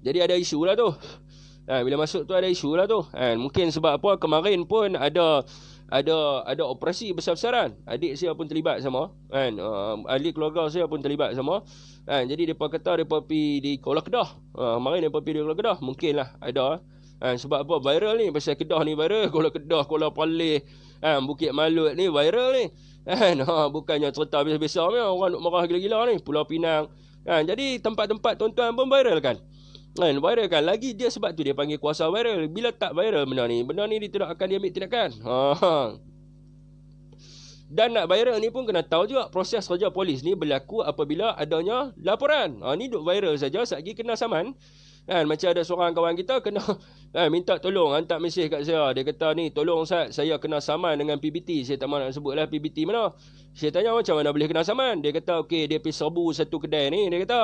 jadi ada isu lah tu. Bila masuk tu ada isu lah tu. Mungkin sebab apa kemarin pun ada operasi besar-besaran. Adik saya pun terlibat sama. Ahli keluarga saya pun terlibat sama. Jadi mereka kata mereka pergi di Kuala Kedah. Kemarin mereka pergi di Kuala Kedah. Mungkin lah ada. Sebab apa viral ni. Pasal Kedah ni viral. Kuala Kedah, Kuala Palih, Bukit Malut ni viral ni. Bukannya cerita biasa-biasa ni. Orang nak marah gila-gila ni. Pulau Pinang. Jadi tempat-tempat tuan-tuan pun viral kan. Viral kan. Lagi dia sebab tu dia panggil kuasa viral. Bila tak viral benda ni dia tidak akan diambil tindakan. Dan nak viral ni pun kena tahu juga proses kerja polis ni berlaku apabila adanya laporan. Ni duk viral saja, satgi kena saman. Macam ada seorang kawan kita kena minta tolong, hantar mesej kat saya. Dia kata ni, tolong Ustaz, saya kena saman dengan PBT. Saya tak mahu nak sebutlah PBT mana. Saya tanya macam mana boleh kena saman. Dia kata okey, dia pergi serbu satu kedai ni. Dia kata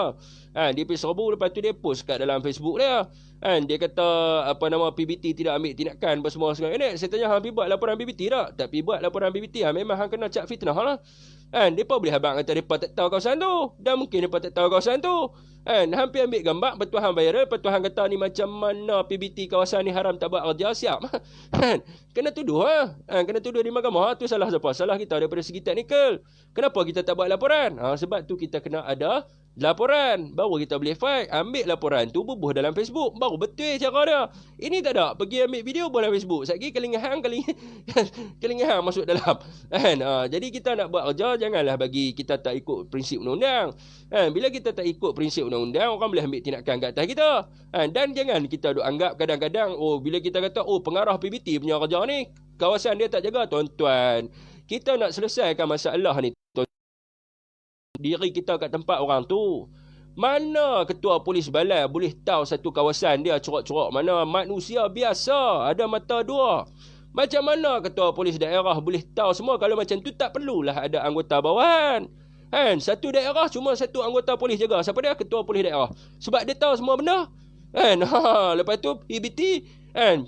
dia pergi serbu, lepas tu dia post kat dalam Facebook dia. Dia kata PBT tidak ambil tindakan apa semua sekarang ni. Saya tanya hang pergi buat laporan PBT tak? Tak pergi buat laporan PBT. Memang hang kena cak fitnah lah. Mereka boleh abang kata mereka tak tahu kawasan tu. Dan mungkin mereka tak tahu kawasan tu. Hampir ambil gambar, betul hang viral, betul hang kata ni macam mana PBT kawasan ni haram tak buat kerja, siap. Kena tuduh kena tuduh di mahkamah. Tu salah siapa? Salah kita daripada segi teknikal. Kenapa kita tak buat laporan? Sebab tu kita kena ada laporan. Baru kita boleh fight. Ambil laporan tu, bubuh dalam Facebook. Baru betul cara dia. Ini tak ada. Pergi ambil video buat dalam Facebook. Sekali kelingan hang masuk dalam. Jadi kita nak buat kerja, janganlah bagi kita tak ikut prinsip undang-undang. Bila kita tak ikut prinsip undang-undang, orang boleh ambil tindakan kat atas kita. Dan jangan kita duk anggap kadang-kadang, bila kita kata, pengarah PBT punya kerja ni, kawasan dia tak jaga. Tuan-tuan, kita nak selesaikan masalah ni. Diri kita kat tempat orang tu. Mana ketua polis balai boleh tahu satu kawasan dia corak-corak mana? Manusia biasa, ada mata dua. Macam mana ketua polis daerah boleh tahu semua? Kalau macam tu tak perlulah ada anggota bawahan. Satu daerah cuma satu anggota polis jaga. Siapa dia? Ketua polis daerah. Sebab dia tahu semua benda. Lepas tu PBT,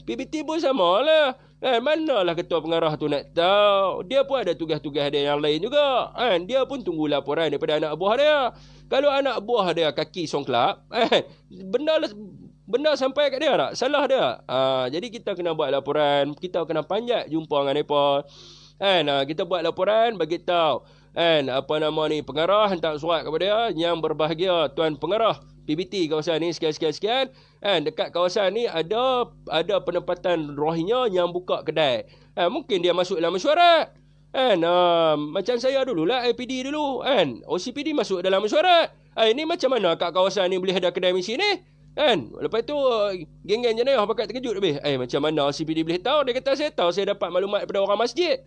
PBT pun sama lah. Manalah ketua pengarah tu nak tahu. Dia pun ada tugas-tugas dia yang lain juga. Dia pun tunggu laporan daripada anak buah dia. Kalau anak buah dia kaki songklap, benda sampai kat dia tak? Salah dia. Jadi kita kena buat laporan. Kita kena panjat jumpa dengan mereka. Kita buat laporan, bagi tahu. Pengarah hantar surat kepada dia yang berbahagia, tuan pengarah PBT kawasan ni sekian. Dekat kawasan ni ada penempatan Rohingya yang buka kedai. Mungkin dia masuk dalam mesyuarat. Macam saya dululah, IPD dulu. OCPD masuk dalam mesyuarat. Ini macam mana kat kawasan ni boleh ada kedai misi ni? Lepas tu geng-geng jenayah pakat terkejut lebih. Macam mana OCPD boleh tahu? Dia kata saya tahu, saya dapat maklumat daripada orang masjid.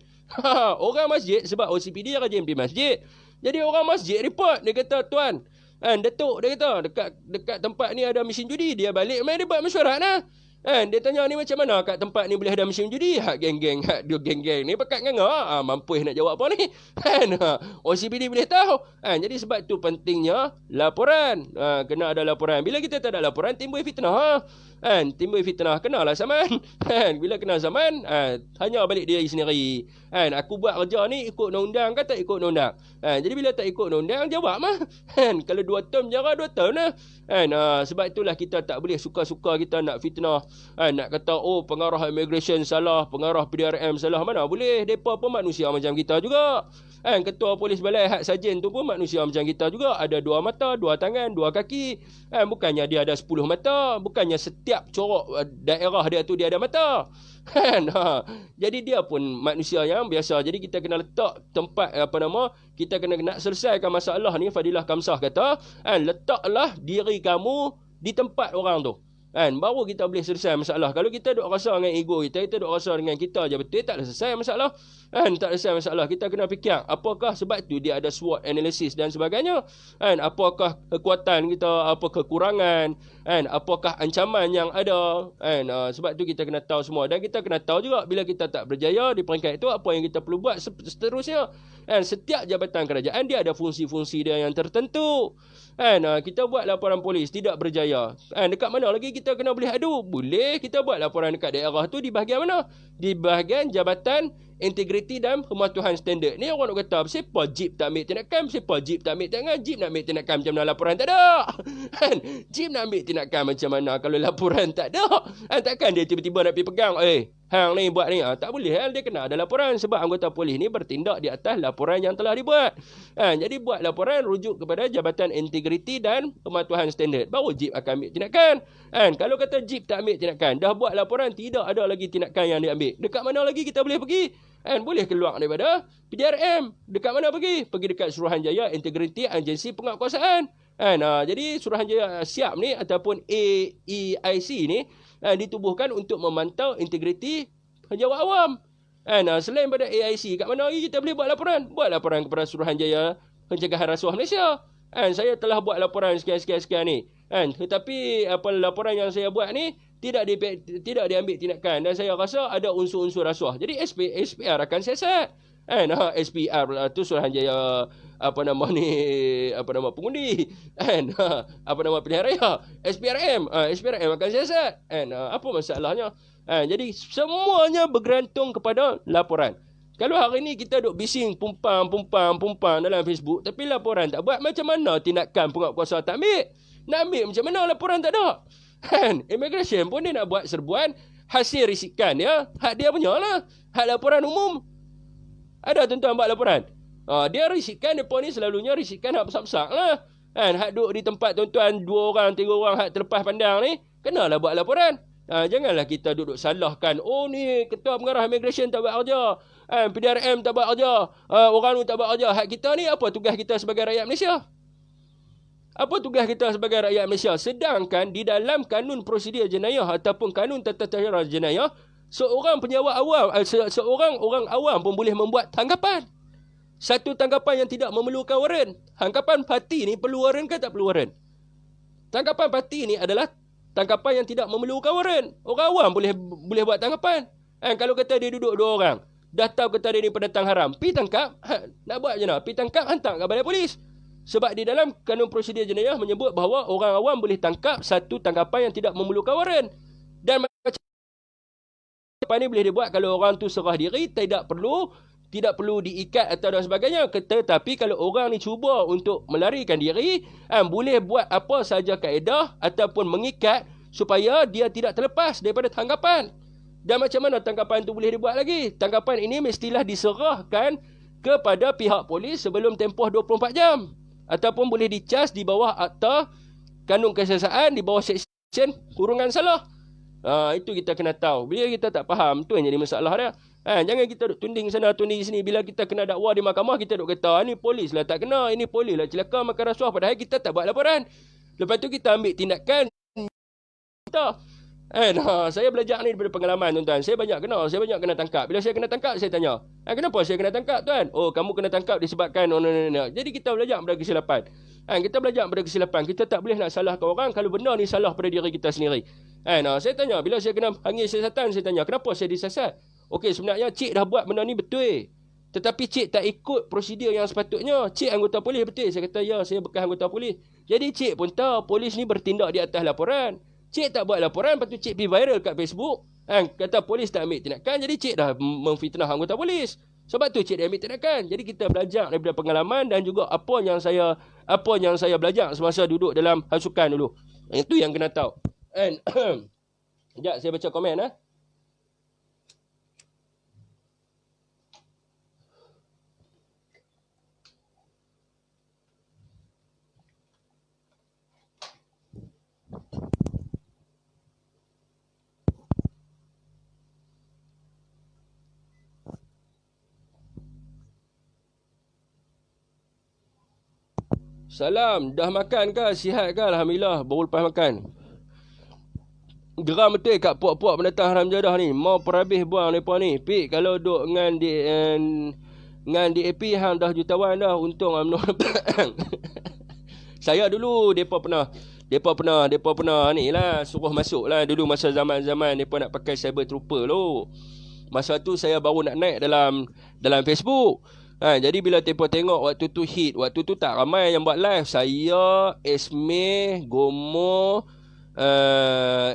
Orang masjid, sebab OCPD rajin pergi masjid. Jadi orang masjid report. Dia kata, tuan, Datuk dia kata dekat tempat ni ada mesin judi. Dia balik main dia buat mesyuarat lah. Dia tanya ni macam mana kat tempat ni boleh ada mesin judi. Geng-geng ni pakat nganga. Mampu nak jawab apa ni. OCPD boleh tahu. Jadi sebab tu pentingnya laporan. Kena ada laporan. Bila kita tak ada laporan, timbul fitnah. Timbul fitnah, kenalah saman. Bila kena saman, tanya balik diri sendiri. Aku buat kerja ni ikut undang-undang ke tak ikut undang-undang? Jadi bila tak ikut undang-undang, jawab mah. Kalau 2 tahun penjara, 2 tahun lah. Sebab itulah kita tak boleh suka-suka kita nak fitnah. Nak kata pengarah immigration salah, pengarah PDRM salah. Mana boleh, mereka pun manusia macam kita juga. Ketua polis balai Had Sarjan tu pun manusia macam kita juga. Ada 2 mata, 2 tangan, 2 kaki. Bukannya dia ada 10 mata. Bukannya setiap corok daerah dia tu dia ada mata. Jadi dia pun manusia yang biasa. Jadi kita kena letak tempat kita kena selesaikan masalah ni. Fadilah Kamsah kata, letaklah diri kamu di tempat orang tu. Baru kita boleh selesai masalah. Kalau kita duk rasa dengan ego kita duk rasa dengan kita je betul, tak selesai masalah. Tak selesai masalah. Kita kena fikir, apakah sebab tu dia ada SWOT analysis dan sebagainya. Apakah kekuatan kita, apa kekurangan, apakah ancaman yang ada. Sebab tu kita kena tahu semua. Dan kita kena tahu juga bila kita tak berjaya di peringkat itu, apa yang kita perlu buat seterusnya. Setiap jabatan kerajaan dia ada fungsi-fungsi dia yang tertentu. Kita buat laporan polis tidak berjaya. Dekat mana lagi kita kena boleh adu? Boleh kita buat laporan dekat daerah tu di bahagian mana? Di bahagian Jabatan Integriti dan Pematuhan Standard. Ni orang nak kata, siapa Jeep tak ambil tindakan? Siapa Jeep tak ambil tindakan? Jeep nak ambil tindakan macam mana laporan tak ada? Jeep nak ambil tindakan macam mana kalau laporan tak ada? Takkan dia tiba-tiba nak pergi pegang, hang ni buat ni. Tak boleh, dia kena ada laporan sebab anggota polis ni bertindak di atas laporan yang telah dibuat. Jadi buat laporan rujuk kepada Jabatan Integriti dan Pematuhan Standard. Baru Jeep akan ambil tindakan. Kalau kata Jeep tak ambil tindakan, dah buat laporan, tidak ada lagi tindakan yang diambil. Dekat mana lagi kita boleh pergi? Boleh keluar daripada PDRM. Dekat mana pergi? Pergi dekat Suruhanjaya Integriti Agensi Penguatkuasaan. Jadi Suruhanjaya Siap ni ataupun AEIC ni ditubuhkan untuk memantau integriti penjawat awam. Selain pada AIC, kat mana lagi kita boleh buat laporan? Buat laporan kepada Suruhanjaya Pencegahan Rasuah Malaysia. Saya telah buat laporan sekian-sekian ni. Tetapi laporan yang saya buat ni tidak diambil tindakan dan saya rasa ada unsur-unsur rasuah. Jadi SPR akan siasat. SPR tu Suruhanjaya pengundi. Pilihan raya. SPRM akan siasat. Apa masalahnya? Jadi semuanya bergantung kepada laporan. Kalau hari ni kita duk bising pumpang dalam Facebook tapi laporan tak buat, macam mana tindakan penguatkuasa tak ambil? Nak ambil macam mana laporan tak ada? Immigration pun dia nak buat serbuan hasil risikan dia, hak dia punya lah. Hak laporan umum. Ada tuan-tuan buat laporan. Dia risikan, depa ni selalunya risikan hak besar-besar lah. Hak duduk di tempat tuan-tuan 2 orang, 3 orang hak terlepas pandang ni, kenalah buat laporan. Janganlah kita duduk salahkan, ni ketua pengarah immigration tak buat kerja, PDRM tak buat kerja, orang tu tak buat kerja. Hak kita ni apa tugas kita sebagai rakyat Malaysia? Apa tugas kita sebagai rakyat Malaysia? Sedangkan di dalam kanun prosedur jenayah ataupun kanun tata cara jenayah, seorang penjawat awam, seorang orang awam pun boleh membuat tanggapan. Satu tanggapan yang tidak memerlukan waran. Tanggapan parti ni perlu waran ke tak perlu waran? Tanggapan parti ni adalah tanggapan yang tidak memerlukan waran. Orang awam boleh buat tanggapan. Kalau kata dia duduk 2 orang, dah tahu kata dia ni pendatang haram, pi tangkap, nak buat macam mana? Pi tangkap, hantar ke balai polis. Sebab di dalam kanun prosedur jenayah menyebut bahawa orang awam boleh tangkap satu tanggapan yang tidak memerlukan waran. Dan macam ni boleh dibuat kalau orang tu serah diri, tidak perlu diikat atau dan sebagainya. Tetapi kalau orang ni cuba untuk melarikan diri, boleh buat apa saja kaedah ataupun mengikat supaya dia tidak terlepas daripada tanggapan. Dan macam mana tanggapan tu boleh dibuat lagi? Tanggapan ini mestilah diserahkan kepada pihak polis sebelum tempoh 24 jam. Ataupun boleh dicas di bawah akta kanun kesiasaan, di bawah seksyen kurungan salah. Itu kita kena tahu. Bila kita tak faham, tu yang jadi masalah dia. Jangan kita duk tunding sana, tunding sini. Bila kita kena dakwa di mahkamah, kita duk kata, ni polis lah tak kena, ini polis lah celaka makan rasuah. Padahal kita tak buat laporan. Lepas tu kita ambil tindakan. Saya belajar ni daripada pengalaman tuan-tuan. Saya banyak kena tangkap. Bila saya kena tangkap, saya tanya, kenapa saya kena tangkap tuan? Kamu kena tangkap disebabkan Jadi kita belajar daripada kesilapan. Kita belajar daripada kesilapan. Kita tak boleh nak salahkan orang kalau benda ni salah pada diri kita sendiri. Saya tanya, bila saya kena panggil siasatan, saya tanya, kenapa saya disasat? Okey, sebenarnya cik dah buat benda ni betul. Tetapi cik tak ikut prosedur yang sepatutnya. Cik anggota polis betul. Saya kata, ya, saya bekas anggota polis. Jadi cik pun tahu polis ni bertindak di atas laporan. Cik tak buat laporan, lepas tu cik pergi viral kat Facebook. Kata polis tak ambil tindakan, jadi cik dah memfitnah anggota polis. Sebab tu cik dia ambil tindakan. Jadi kita belajar daripada pengalaman dan juga apa yang saya belajar semasa duduk dalam hasukan dulu. Itu yang kena tahu. Sekejap saya baca komen. Salam. Dah makan ke? Sihat ke? Alhamdulillah. Baru lepas makan. Geram betul kat puak-puak pendatang haram jadah ni. Mau perhabis buang mereka ni. Pik kalau duk dengan DAP hang dah jutawan dah. Untung UMNO. Saya dulu depa pernah ni lah suruh masuk lah dulu masa zaman-zaman depa nak pakai cyber trooper tu. Masa tu saya baru nak naik dalam Facebook. Jadi bila depa tengok waktu tu hit, waktu tu tak ramai yang buat live. Saya, Esme, Gomo,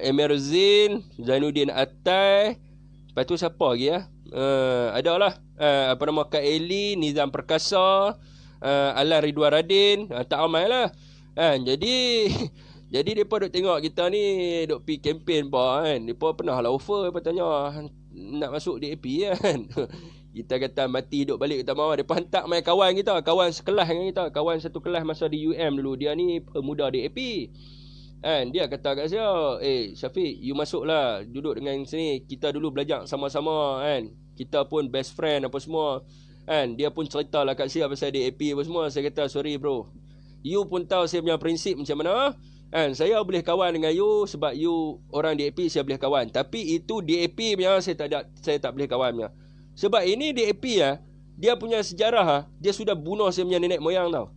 Emerzin, Zainuddin Atai. Lepas tu siapa lagi ya? Adalah Kak Eli, Nizam Perkasa, Alan Ridwan Radin, tak ramai lah. Jadi depa duk tengok kita ni duk pi kempen apa kan. Depa pernah lah offer, depa tanya nak masuk DAP kan. Kita kata mati duk balik kita mau. Depa hantar mai kawan kita, kawan sekelas dengan kita, kawan satu kelas masa di UM dulu. Dia ni pemuda DAP. Kan dia kata kat saya, Syafiq, you masuklah, duduk dengan sini. Kita dulu belajar sama-sama kan. Kita pun best friend apa semua. Kan dia pun ceritalah kat saya pasal DAP apa semua. Saya kata sorry bro. You pun tahu saya punya prinsip macam mana. Kan saya boleh kawan dengan you sebab you orang DAP, saya boleh kawan. Tapi itu DAP punya saya tak boleh kawan punya. Sebab ini DAP dia punya sejarah dia sudah bunuh saya punya nenek moyang tau.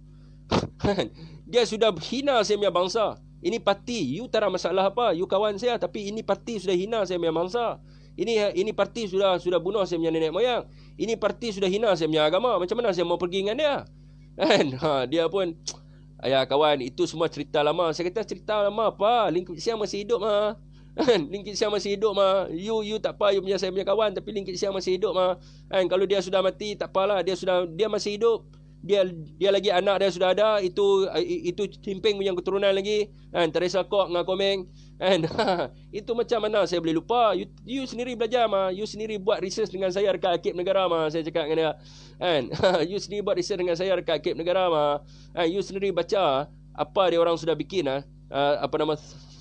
Dia sudah hina saya punya bangsa. Ini parti, you tak ada masalah apa, you kawan saya, tapi ini parti sudah hina saya punya bangsa. Ini parti sudah bunuh saya punya nenek moyang. Ini parti sudah hina saya punya agama. Macam mana saya mau pergi dengan dia? Kan? Dia pun, ayah kawan, itu semua cerita lama. Saya kata cerita lama apa? Lingkit Siang masih hidup mah. Lingkit Siang masih hidup mah. You tak apa, you punya saya punya kawan, tapi Lingkit Siang masih hidup mah. Kan? Kalau dia sudah mati, tak apalah, dia masih hidup. Dia lagi anak dia sudah ada, itu Timping punya keturunan lagi. Kan? Teresa Kok dengan Komeng. Kan? Itu macam mana saya boleh lupa? You sendiri belajar mah, you sendiri buat research dengan saya dekat Arkib Negara mah, saya cakap dengan dia. Kan? You sendiri buat research dengan saya dekat Arkib Negara mah. You sendiri baca apa dia orang sudah bikin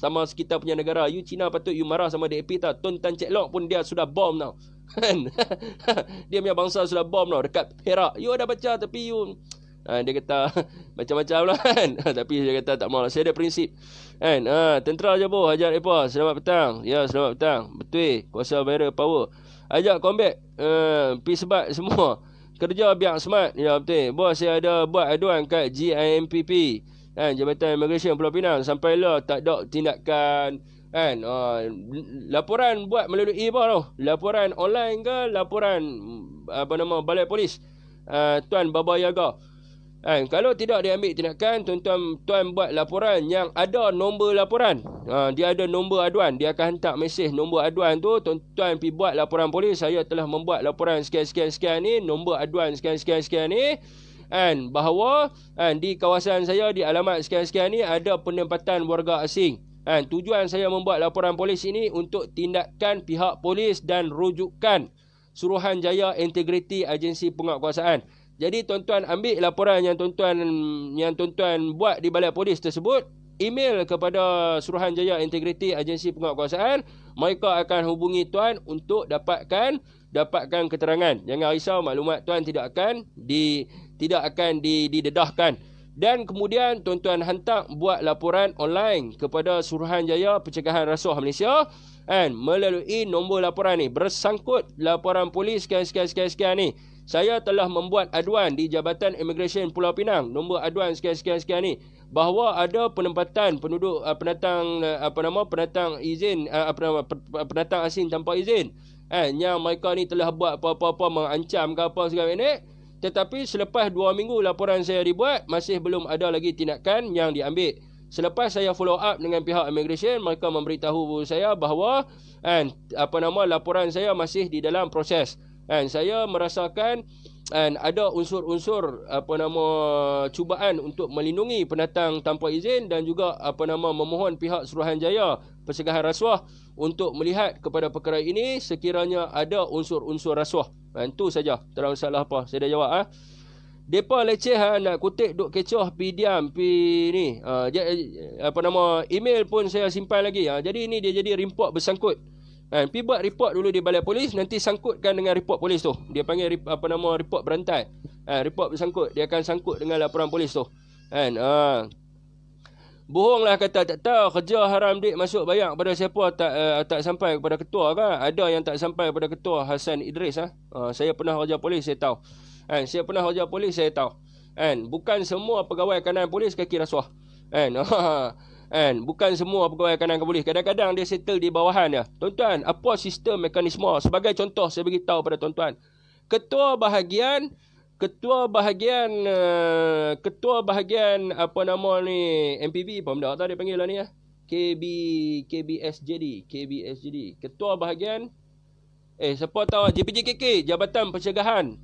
sama kita punya negara. You Cina patut you marah sama DAP tau. Tun Tan Cek Lok pun dia sudah bom tau. Kan? Dia punya bangsa sudah bom tau dekat Perak. You ada baca tapi you dia kata macam-macam lah kan. Tapi saya kata tak mahu lah. Saya ada prinsip kan. Tentera je boh, ajak mereka. Selamat petang. Ya, selamat petang. Betul, kuasa viral power. Ajak combat, pergi sebat semua. Kerja biar smart. Ya betul. Bos saya ada buat aduan kat GIMPP kan, Jabatan Immigration Pulau Pinang. Sampailah tak ada tindakan kan. Laporan buat melalui apa tau? Laporan online ke laporan balai polis Tuan Baba Yaga. Kalau tidak diambil tindakan, tuan buat laporan yang ada nombor laporan. Dia ada nombor aduan. Dia akan hantar mesej nombor aduan tu. Tuan pergi buat laporan polis. Saya telah membuat laporan sekian-sekian ni. Nombor aduan sekian-sekian ni. Bahawa di kawasan saya, di alamat sekian-sekian ni ada penempatan warga asing. Tujuan saya membuat laporan polis ini untuk tindakan pihak polis dan rujukan Suruhanjaya Integriti Agensi Penguatkuasaan. Jadi tuan-tuan ambil laporan yang tuan-tuan buat di balai polis tersebut, email kepada Suruhanjaya Integriti Agensi Penguatkuasaan, mereka akan hubungi tuan untuk dapatkan keterangan. Jangan risau, maklumat tuan tidak akan didedahkan. Dan kemudian tuan-tuan hantar buat laporan online kepada Suruhanjaya Pencegahan Rasuah Malaysia melalui nombor laporan ni. Bersangkut laporan polis sekian ni, saya telah membuat aduan di Jabatan Immigration Pulau Pinang, nombor aduan sekian ni, bahawa ada penempatan penduduk pendatang asing tanpa izin yang mereka ni telah buat apa-apa mengancam ke apa segala ini. Tetapi selepas 2 minggu laporan saya dibuat, masih belum ada lagi tindakan yang diambil. Selepas saya follow up dengan pihak immigration, mereka memberitahu saya bahawa laporan saya masih di dalam proses. Saya merasakan ada unsur-unsur cubaan untuk melindungi pendatang tanpa izin, dan juga memohon pihak Suruhanjaya Pencegahan Rasuah untuk melihat kepada perkara ini sekiranya ada unsur-unsur rasuah. Itu saja. Tak ada masalah apa. Saya dah jawab. Depa leceh nak kutip duk kecoh pi diam pi ni. Email pun saya simpan lagi. Jadi ini dia jadi report bersangkut. Pi buat report dulu di balai polis, nanti sangkutkan dengan report polis tu. Dia panggil report berantai. Report bersangkut, dia akan sangkut dengan laporan polis tu. Kan? Bohonglah kata tak tahu kerja haram dik masuk banyak pada siapa tak sampai kepada ketua kan. Ada yang tak sampai kepada ketua Hasan Idris. Saya pernah kerja polis, saya tahu. Kan? Saya pernah kerja polis, saya tahu. Kan? Bukan semua pegawai kanan polis kaki rasuah. Kan? Kan? Bukan semua pegawai kanan polis. Kadang-kadang dia settle di bawahan dia. Tuan-tuan, apa sistem mekanisme? Sebagai contoh, saya beritahu pada tuan-tuan. Ketua bahagian apa nama ni, MPV apa benda tak dia panggil lah ni KBSJD. Ketua bahagian siapa tahu JPJKK, Jabatan Pencegahan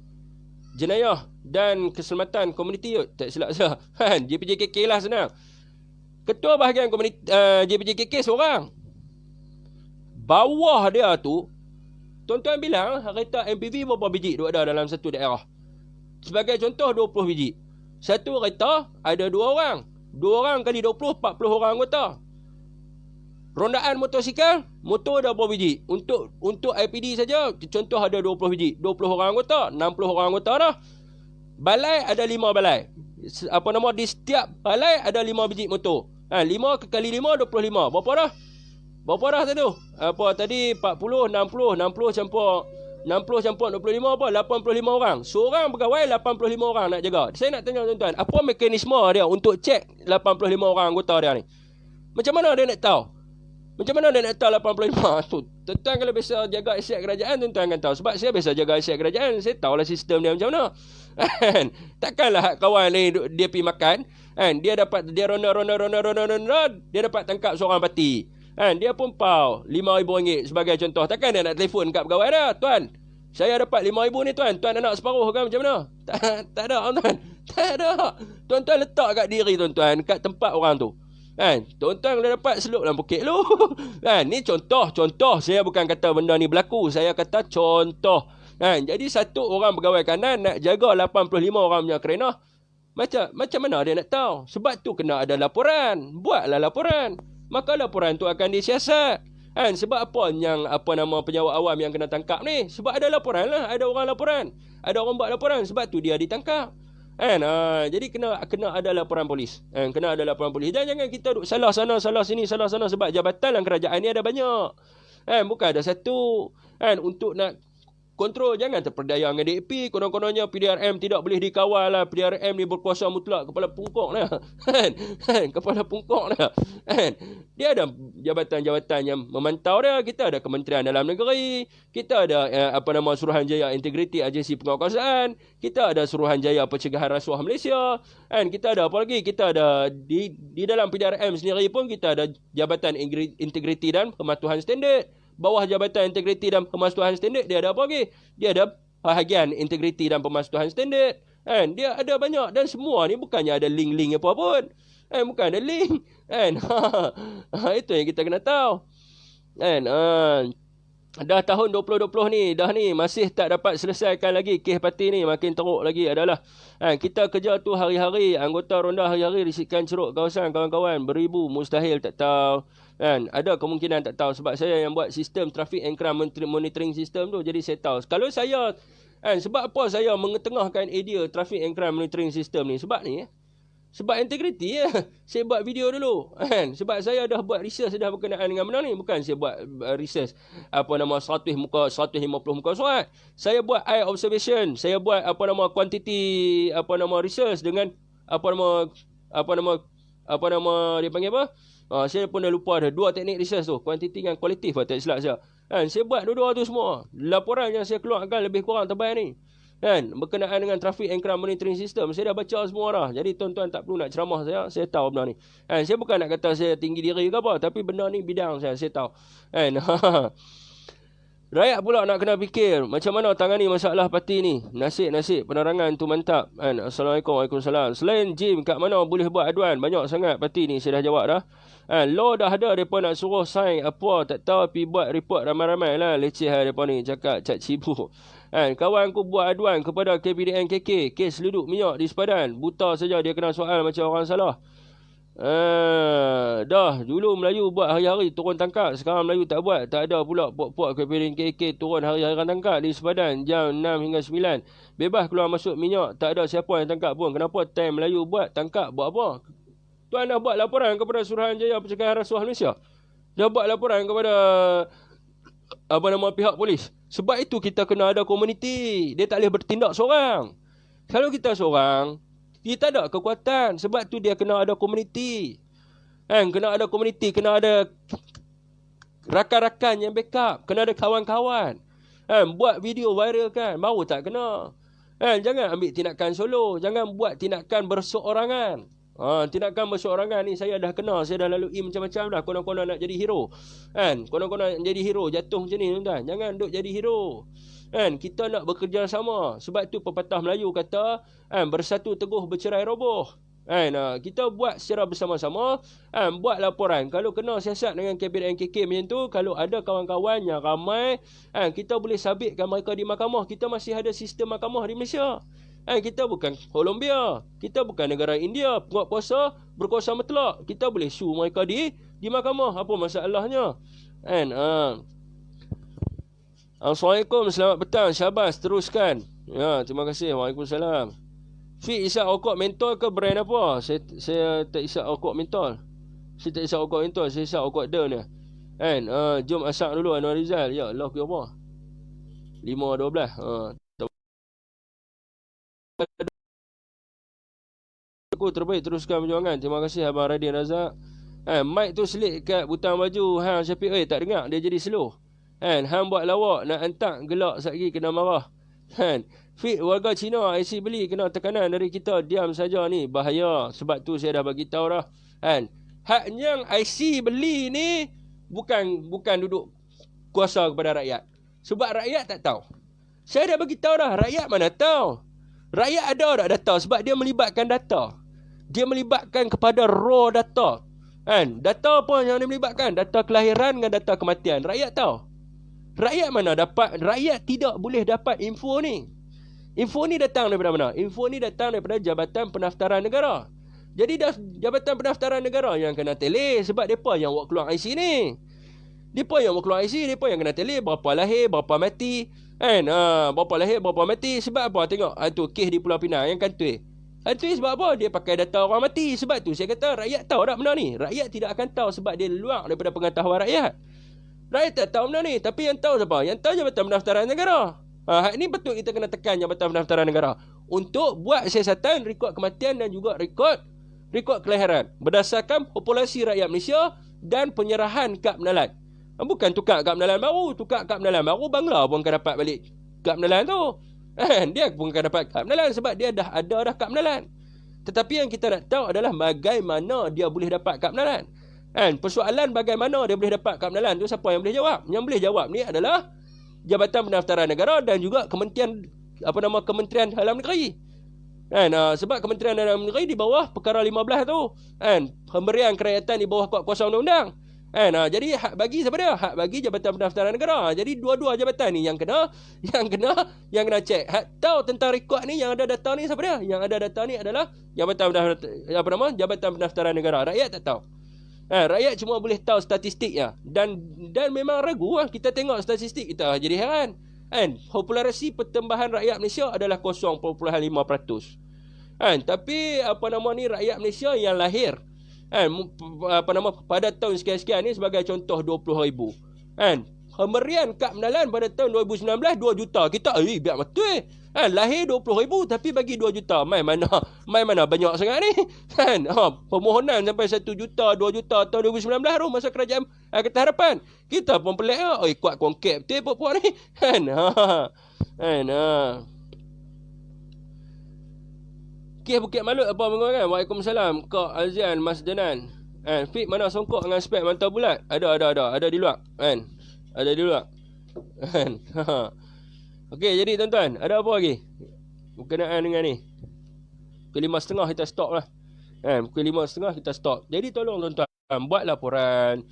Jenayah dan Keselamatan Komuniti, tak silap saya. Kan? JPJKK lah senang. Ketua bahagian komuniti JPJKK seorang. Bawah dia tu, tuan-tuan bilang kereta MPV berapa biji duk ada dalam satu daerah. Sebagai contoh 20 biji. Satu kereta ada 2 orang. 2 orang kali 20, 40 orang anggota. Rondaan motosikal, motor ada berapa biji? Untuk IPD saja, contoh ada 20 biji. 20 orang anggota, 60 orang anggota dah. Balai ada 5 balai. Di setiap balai ada 5 biji motor. 5 kali 5, 25. Berapa dah? Berapa dah tu? Tadi 40, 60 campur 25 apa? 85 orang. Seorang pegawai 85 orang nak jaga. Saya nak tanya tuan-tuan, apa mekanisme dia untuk cek 85 orang anggota dia ni? Macam mana dia nak tahu? Macam mana dia nak tahu 85 tu? Tuan-tuan kalau biasa jaga aset kerajaan, tuan-tuan akan tahu. Sebab saya biasa jaga aset kerajaan, saya tahulah sistem dia macam mana. Takkanlah kawan ni dia pergi makan, dia ronda, dia dapat tangkap seorang parti. Dia pun pau RM5,000 sebagai contoh. Takkan dia nak telefon kat pegawai dia, tuan, saya dapat RM5,000 ni tuan nak separuh kan macam mana? Tak ada tuan. Tak ada. Tuan-tuan letak kat diri tuan-tuan, kat tempat orang tu. Tuan-tuan kalau dapat seluk dalam poket lu. Ni contoh. Saya bukan kata benda ni berlaku, saya kata contoh. Jadi satu orang pegawai kanan nak jaga 85 orang punya kerana. Macam mana dia nak tahu? Sebab tu kena ada laporan. Buatlah laporan. Maka laporan tu akan disiasat. Sebab apa yang penyawat awam yang kena tangkap ni? Sebab ada laporan lah. Ada orang laporan. Ada orang buat laporan. Sebab tu dia ditangkap. Jadi kena ada laporan polis. Kena ada laporan polis. Jangan kita duk salah sana, salah sini, salah sana. Sebab jabatan dalam kerajaan ni ada banyak. Bukan ada satu. Untuk nak kontrol, jangan terperdaya dengan DAP. Konon-kononnya PDRM tidak boleh dikawal lah. PDRM ni berkuasa mutlak. Kepala pungkok lah. Kepala pungkok lah. Dia ada jabatan-jabatan yang memantau dia. Kita ada Kementerian Dalam Negeri. Kita ada Suruhanjaya Integriti Agensi Penguasaan. Kita ada Suruhanjaya Pencegahan Rasuah Malaysia. Kita ada apa lagi? Kita ada di dalam PDRM sendiri pun kita ada Jabatan Integriti dan Pematuhan Standard. Bawah Jabatan Integriti dan Pematuhan Standard, dia ada apa lagi? Dia ada bahagian Integriti dan Pematuhan Standard. Dia ada banyak. Dan semua ni bukannya ada link-link apa pun. Bukan ada link. Itu yang kita kena tahu. Dah tahun 2020 ni, masih tak dapat selesaikan lagi kes parti ni. Makin teruk lagi adalah kita kerja tu hari-hari. Anggota ronda hari-hari risikan ceruk kawasan kawan-kawan. Beribu, mustahil tak tahu. Ada kemungkinan tak tahu. Sebab saya yang buat sistem traffic and crime monitoring system tu. Jadi saya tahu. Kalau saya, sebab apa saya mengetengahkan idea traffic and crime monitoring system ni? Sebab ni sebab integriti saya buat video dulu. Sebab saya dah buat research dah berkenaan dengan benda ni. Bukan saya buat research 100 muka, 150 muka surat. Saya buat eye observation. Saya buat quantity research dengan dia panggil apa? Saya pun dah lupa dah. 2 teknik research tu. Kuantiti dengan kualitatif tak silap saya. Saya buat dua-dua tu semua. Laporan yang saya keluarkan lebih kurang tebal ni. Berkenaan dengan traffic and crime monitoring system. Saya dah baca semua dah. Jadi tuan-tuan tak perlu nak ceramah saya. Saya tahu benda ni. Saya bukan nak kata saya tinggi diri ke apa. Tapi benda ni bidang saya tahu. Rakyat pula nak kena fikir macam mana tangani masalah parti ni. Nasib penerangan tu mantap. Assalamualaikum, Waalaikumsalam. Selain gym, kat mana boleh buat aduan? Banyak sangat parti ni, saya dah jawab dah. Law dah ada, mereka nak suruh sign apa tak tahu, pergi buat report ramai-ramai lah. Leceh lah mereka ni, cakap cat cibu. Kawan aku buat aduan kepada KPDN KK, kes seluduk minyak di sepadan. Buta saja dia kena soal macam orang salah. Dah dulu Melayu buat hari-hari turun tangkap. Sekarang Melayu tak buat. Tak ada pula puak-puak KK turun hari-hari tangkap di sepadan jam 6 hingga 9. Bebas keluar masuk minyak. Tak ada siapa yang tangkap pun. Kenapa time Melayu buat tangkap buat apa? Tuan dah buat laporan kepada Suruhanjaya Pencegahan Rasuah Malaysia. Dia buat laporan kepada pihak polis. Sebab itu kita kena ada komuniti. Dia tak boleh bertindak seorang. Kalau kita seorang, dia tak ada kekuatan. Sebab tu dia kena ada komuniti. Kena ada komuniti. Kena ada rakan-rakan yang backup. Kena ada kawan-kawan. Buat video viral kan. Baru tak kena. Jangan ambil tindakan solo. Jangan buat tindakan berseorangan. Tindakan berseorangan ni saya dah kena. Saya dah lalui macam-macam dah. Konon-konon nak jadi hero. Konon-konon nak jadi hero. Jatuh macam ni tuan. Jangan duk jadi hero. Kita nak bekerja sama. Sebab tu pepatah Melayu kata, bersatu teguh bercerai roboh. Kita buat secara bersama-sama. Buat laporan. Kalau kena siasat dengan kabinet NKK macam tu, kalau ada kawan-kawan yang ramai, kita boleh sabitkan mereka di mahkamah. Kita masih ada sistem mahkamah di Malaysia. Kita bukan Colombia. Kita bukan negara India. Penguatkuasa berkuasa mutlak. Kita boleh sue mereka di mahkamah. Apa masalahnya? Assalamualaikum, selamat petang. Syabas, teruskan. Ya, terima kasih. Waalaikumsalam. Fit isap rokok mentol ke brand apa? Saya tak isap rokok mentol. Saya tak isap rokok mentol. Saya isap rokok der ni. Jom asap dulu Anwar Rizal. Ya, Allah ke apa? 5.12. Aku terbaik, teruskan perjuangan. Terima kasih Abang Radin Razak. Mic tu selit kat butang baju hang Syafiq. Tak dengar, dia jadi slow. Hang buat lawak nak hantar gelak satgi kena marah. Fit warga Cina IC beli kena tekanan dari kita. Diam saja ni bahaya. Sebab tu saya dah bagi tahu dah. Hak yang IC beli ni bukan duduk kuasa kepada rakyat. Sebab rakyat tak tahu. Saya dah bagi tahu dah, rakyat mana tahu. Rakyat ada tak data? Sebab dia melibatkan data. Dia melibatkan kepada raw data. Data apa yang dia melibatkan? Data kelahiran dengan data kematian. Rakyat tahu. Rakyat mana dapat? Rakyat tidak boleh dapat info ni. Info ni datang daripada mana? Info ni datang daripada Jabatan Pendaftaran Negara. Jadi Jabatan Pendaftaran Negara yang kena tele. Sebab mereka yang buat keluar IC ni. Mereka yang buat keluar IC. Mereka yang kena tele. Berapa lahir, berapa mati. Berapa lahir, berapa mati. Sebab apa? Tengok tu kes di Pulau Pinang yang kantoi. Kantoi sebab apa? Dia pakai data orang mati. Sebab tu saya kata rakyat tahu tak benda ni. Rakyat tidak akan tahu sebab dia luar daripada pengetahuan rakyat. Rakyat tak tahu benda ni. Tapi yang tahu siapa? Yang tahu Jabatan Pendaftaran Negara. Hak ni betul kita kena tekan Jabatan Pendaftaran Negara untuk buat siasatan rekod kematian dan juga rekod kelahiran berdasarkan populasi rakyat Malaysia dan penyerahan kad menalan. Bukan tukar kad menalan baru. Tukar kad menalan baru Bangla pun akan dapat balik kad menalan tu. Dia pun akan dapat kad menalan sebab dia dah ada kad menalan. Tetapi yang kita nak tahu adalah bagaimana dia boleh dapat kad menalan. Persoalan bagaimana dia boleh dapat kad menalan tu siapa yang boleh jawab? Yang boleh jawab ni adalah Jabatan Pendaftaran Negara dan juga Kementerian Dalam Negeri. Sebab Kementerian Dalam Negeri di bawah perkara 15 tu. Pemberian kerakyatan di bawah kuasa undang-undang. Jadi hak bagi siapa dia? Hak bagi Jabatan Pendaftaran Negara. Jadi dua-dua jabatan ni yang kena cek. Hak tahu tentang rekod ni, yang ada data ni siapa dia? Yang ada data ni adalah Jabatan Pendaftaran Negara. Rakyat tak tahu. Rakyat cuma boleh tahu statistiknya. Dan memang ragu lah. Kita tengok statistik kita jadi heran. Populasi pertambahan rakyat Malaysia adalah 0.5%. Tapi rakyat Malaysia yang lahir pada tahun sekian-sekian ni sebagai contoh 20,000. Pemberian kad menalan pada tahun 2019 2 juta. Kita biar betul. Lahir 20,000 tapi bagi 2 juta. Mai mana banyak sangat ni. Permohonan sampai 1 juta, 2 juta tahun 2019 tu masa kerajaan Pakatan Harapan. Kita pun pelik ah. Kuat kongkep betul puak-puak ni. Kes Bukit Malut apa mengurangan? Waalaikumsalam. Kak Azian Mas Denan. Fit mana songkok dengan spek mantau bulat? Ada di luar. Ada di luar. Okey, jadi tuan-tuan, ada apa lagi berkenaan dengan ni? Pukul 5.30 kita stop lah. Pukul 5.30 kita stop. Jadi tolong tuan-tuan, buat laporan.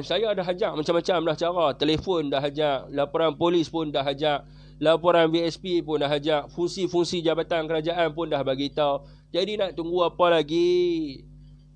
Saya dah hajak macam-macam dah cara. Telefon dah hajak, laporan polis pun dah hajak, laporan BSP pun dah hajak, fungsi-fungsi jabatan kerajaan pun dah bagi tahu. Jadi nak tunggu apa lagi?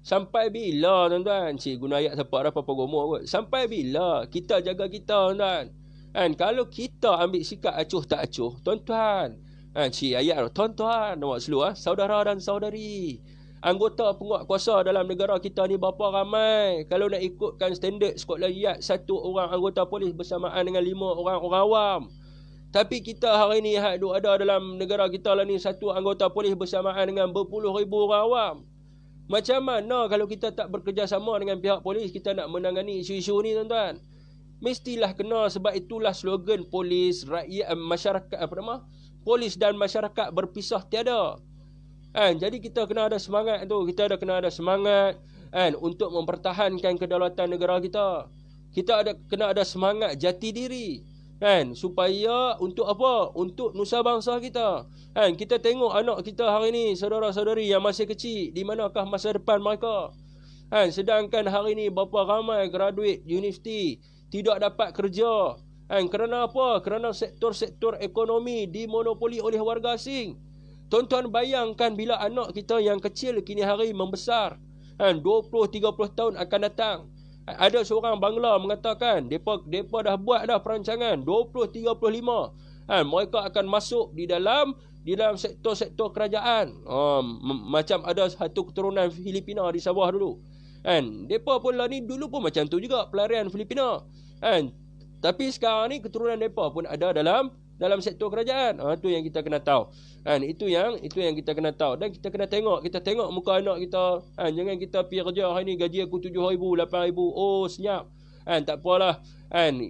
Sampai bila tuan-tuan? Cik guna ayat siapa ada apa-apa gomoh kot. Sampai bila kita jaga kita tuan-tuan? Kan kalau kita ambil sikap acuh tak acuh, tuan-tuan. Cik ayat tuan-tuan, nampak slow saudara dan saudari. Anggota penguatkuasa dalam negara kita ni berapa ramai? Kalau nak ikutkan standard Scotland Yard, 1 orang anggota polis bersamaan dengan 5 orang awam. Tapi kita hari ni duk ada dalam negara kita lah ni 1 anggota polis bersamaan dengan berpuluh ribu orang awam. Macam mana kalau kita tak bekerjasama dengan pihak polis, kita nak menangani isu-isu ni tuan-tuan? Mestilah kena, sebab itulah slogan polis, rakyat, masyarakat, polis dan masyarakat berpisah tiada. Jadi kita kena ada semangat tu, kita kena ada semangat untuk mempertahankan kedaulatan negara kita. Kita kena ada semangat jati diri. Supaya untuk apa? Untuk nusa bangsa kita. Kita tengok anak kita hari ni, saudara-saudari yang masih kecil, di manakah masa depan mereka? Sedangkan hari ni berapa ramai graduate universiti tidak dapat kerja. Kerana apa? Kerana sektor-sektor ekonomi dimonopoli oleh warga asing. Tuan-tuan bayangkan bila anak kita yang kecil kini hari membesar, 20-30 tahun akan datang. Ada seorang Bangla mengatakan depa dah buat dah perancangan 2035 mereka akan masuk di dalam sektor-sektor kerajaan. Macam ada satu keturunan Filipina di Sabah dulu. Depa pun lah ni dulu pun macam tu juga, pelarian Filipina. Tapi sekarang ni keturunan depa pun ada dalam sektor kerajaan. Itu yang kita kena tahu. Itu yang kita kena tahu. Dan kita kena tengok muka anak kita. Jangan kita pergi kerja hari ni gaji aku 7,000, 8,000. Oh senyap. Tak apalah.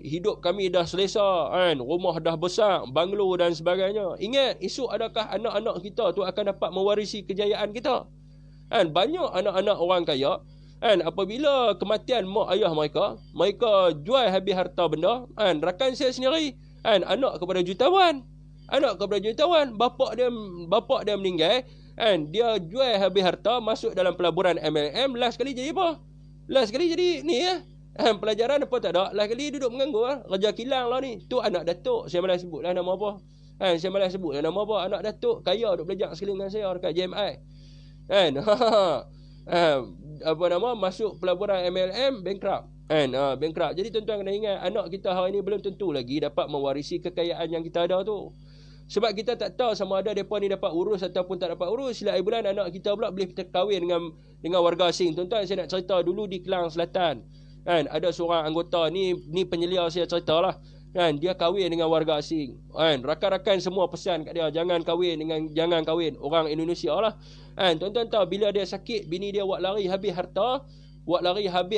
Hidup kami dah selesa. Rumah dah besar, banglo dan sebagainya. Ingat, esok adakah anak-anak kita tu akan dapat mewarisi kejayaan kita? Banyak anak-anak orang kaya, apabila kematian mak ayah mereka jual habis harta benda. Rakan saya sendiri, anak kepada jutawan, bapak dia meninggal, dia jual habis harta, masuk dalam pelaburan MLM. Last kali jadi apa? Last kali jadi ni pelajaran apa tak ada. Last kali duduk menganggur, kerja kilang lah ni. Tu anak datuk, saya malas sebutlah nama apa. Anak datuk kaya duk belajar sekali dengan saya dekat JMI. Masuk pelaburan MLM, bankrupt. Bankrupt. Jadi tuan-tuan kena ingat, anak kita hari ni belum tentu lagi dapat mewarisi kekayaan yang kita ada tu. Sebab kita tak tahu sama ada mereka ni dapat urus ataupun tak dapat urus. Sila bulan anak kita pula boleh terkahwin dengan warga asing. Tuan-tuan, saya nak cerita dulu di Kelang Selatan. Ada seorang anggota ni penyelia saya ceritalah. Dia kahwin dengan warga asing. Rakan-rakan semua pesan kat dia, jangan kahwin orang Indonesia lah. Tuan-tuan tahu, bila dia sakit, bini dia buat lari habis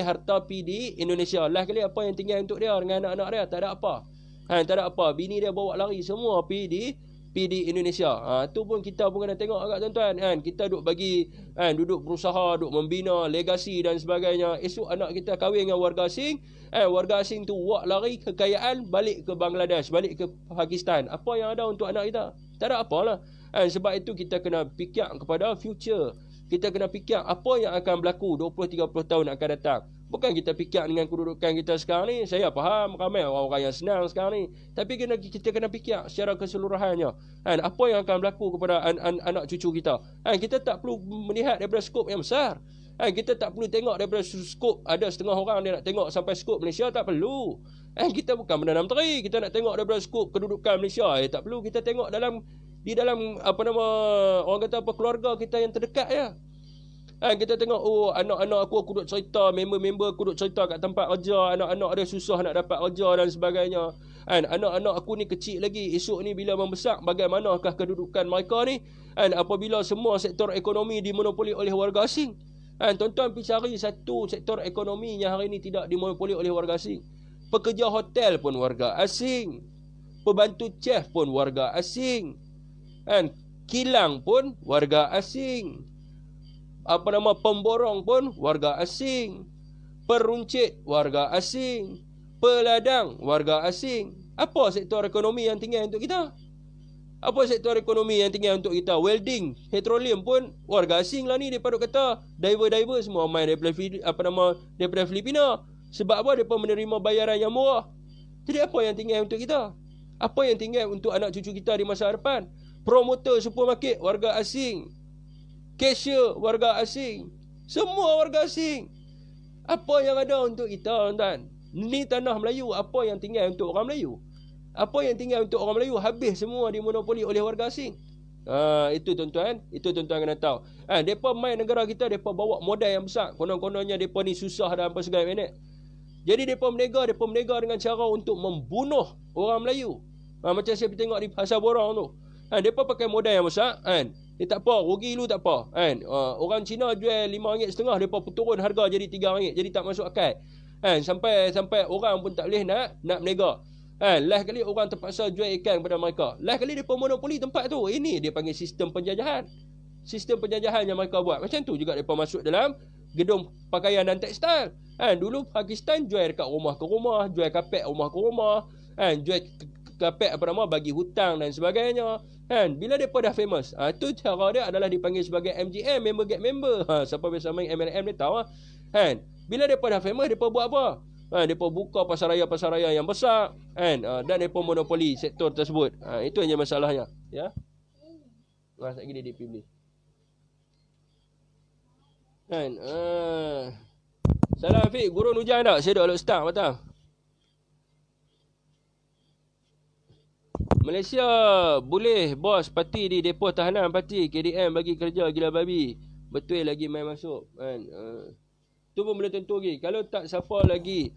harta pergi di Indonesia. Lah kali apa yang tinggal untuk dia dengan anak-anak dia? Tak ada apa. Bini dia bawa lari semua pergi di Indonesia. Tu pun kita pun kena tengok agak tuan-tuan. Kita duduk berusaha, duduk membina legasi dan sebagainya. Esok anak kita kahwin dengan warga asing. Warga asing tu buat lari kekayaan, balik ke Bangladesh, balik ke Pakistan. Apa yang ada untuk anak kita? Tak ada apalah. Sebab itu kita kena fikir kepada future. Kita kena fikir apa yang akan berlaku 20-30 tahun akan datang. Bukan kita fikir dengan kedudukan kita sekarang ni. Saya faham ramai orang-orang yang senang sekarang ni. Tapi kita kena fikir secara keseluruhannya. Apa yang akan berlaku kepada anak cucu kita. Kita tak perlu melihat daripada skop yang besar. Kita tak perlu tengok daripada skop ada setengah orang dia nak tengok sampai skop Malaysia. Tak perlu. Kita bukan menanam teri. Kita nak tengok daripada skop kedudukan Malaysia. Tak perlu. Kita tengok di dalam orang kata keluarga kita yang terdekat ya. Kita tengok, anak-anak aku duduk cerita, member-member aku duduk cerita kat tempat kerja, anak-anak dia susah nak dapat kerja dan sebagainya. Anak-anak aku ni kecil lagi, esok ni bila membesar, bagaimanakah kedudukan mereka ni? Apabila semua sektor ekonomi dimonopoli oleh warga asing. Tuan-tuan pergi cari satu sektor ekonomi yang hari ni tidak dimonopoli oleh warga asing. Pekerja hotel pun warga asing. Pembantu chef pun warga asing. Kilang pun warga asing. Pemborong pun warga asing. Peruncit warga asing. Peladang warga asing. Apa sektor ekonomi yang tinggal untuk kita? Welding, petroleum pun warga asing lah ni. Mereka kata diver semua main daripada Filipina. Sebab apa? Mereka menerima bayaran yang murah. Jadi apa yang tinggal untuk kita? Apa yang tinggal untuk anak cucu kita di masa depan? Promoter supermarket warga asing. Cashier warga asing. Semua warga asing. Apa yang ada untuk kita, tuan? Ni tanah Melayu, apa yang tinggal untuk orang Melayu? Apa yang tinggal untuk orang Melayu habis semua dimonopoli oleh warga asing. Itu tuan-tuan, kena tahu. Depa main negara kita, depa bawa modal yang besar. Konon-kononnya depa ni susah dan apa segala minit. Jadi depa menega dengan cara untuk membunuh orang Melayu. Macam saya tengok di pasar borang tu. Depa pakai modal yang besar, kan. Tak apa, rugi dulu tak apa, kan. Orang Cina jual RM5.5, depa turun harga jadi RM3, jadi tak masuk akal. Sampai orang pun tak boleh nak menega. Last kali orang terpaksa jual ikan kepada mereka. Last kali depa monopoli tempat tu. Ini dia panggil sistem penjajahan. Sistem penjajahan yang mereka buat. Macam tu juga depa masuk dalam gedung pakaian dan tekstil. Dulu Pakistan jual dekat rumah ke rumah, jual kapet rumah ke rumah, jual kapet bagi hutang dan sebagainya. Bila depa dah famous, tu cara dia adalah dipanggil sebagai MGM, member get member. Siapa biasa main MLM dia tahu. Bila depa dah famous, depa buat apa? Depa buka pasar raya yang besar, dan depa monopoli sektor tersebut. Itu hanya masalahnya, ya. Sekejap lagi dia pergi beli. Salam Afiq, gurun hujan tak? Saya duduk start patang. Malaysia boleh bos parti di depo tahanan parti KDM bagi kerja gila babi. Betul lagi main masuk, kan. Tu pun boleh tentu lagi. Kalau tak siapa lagi.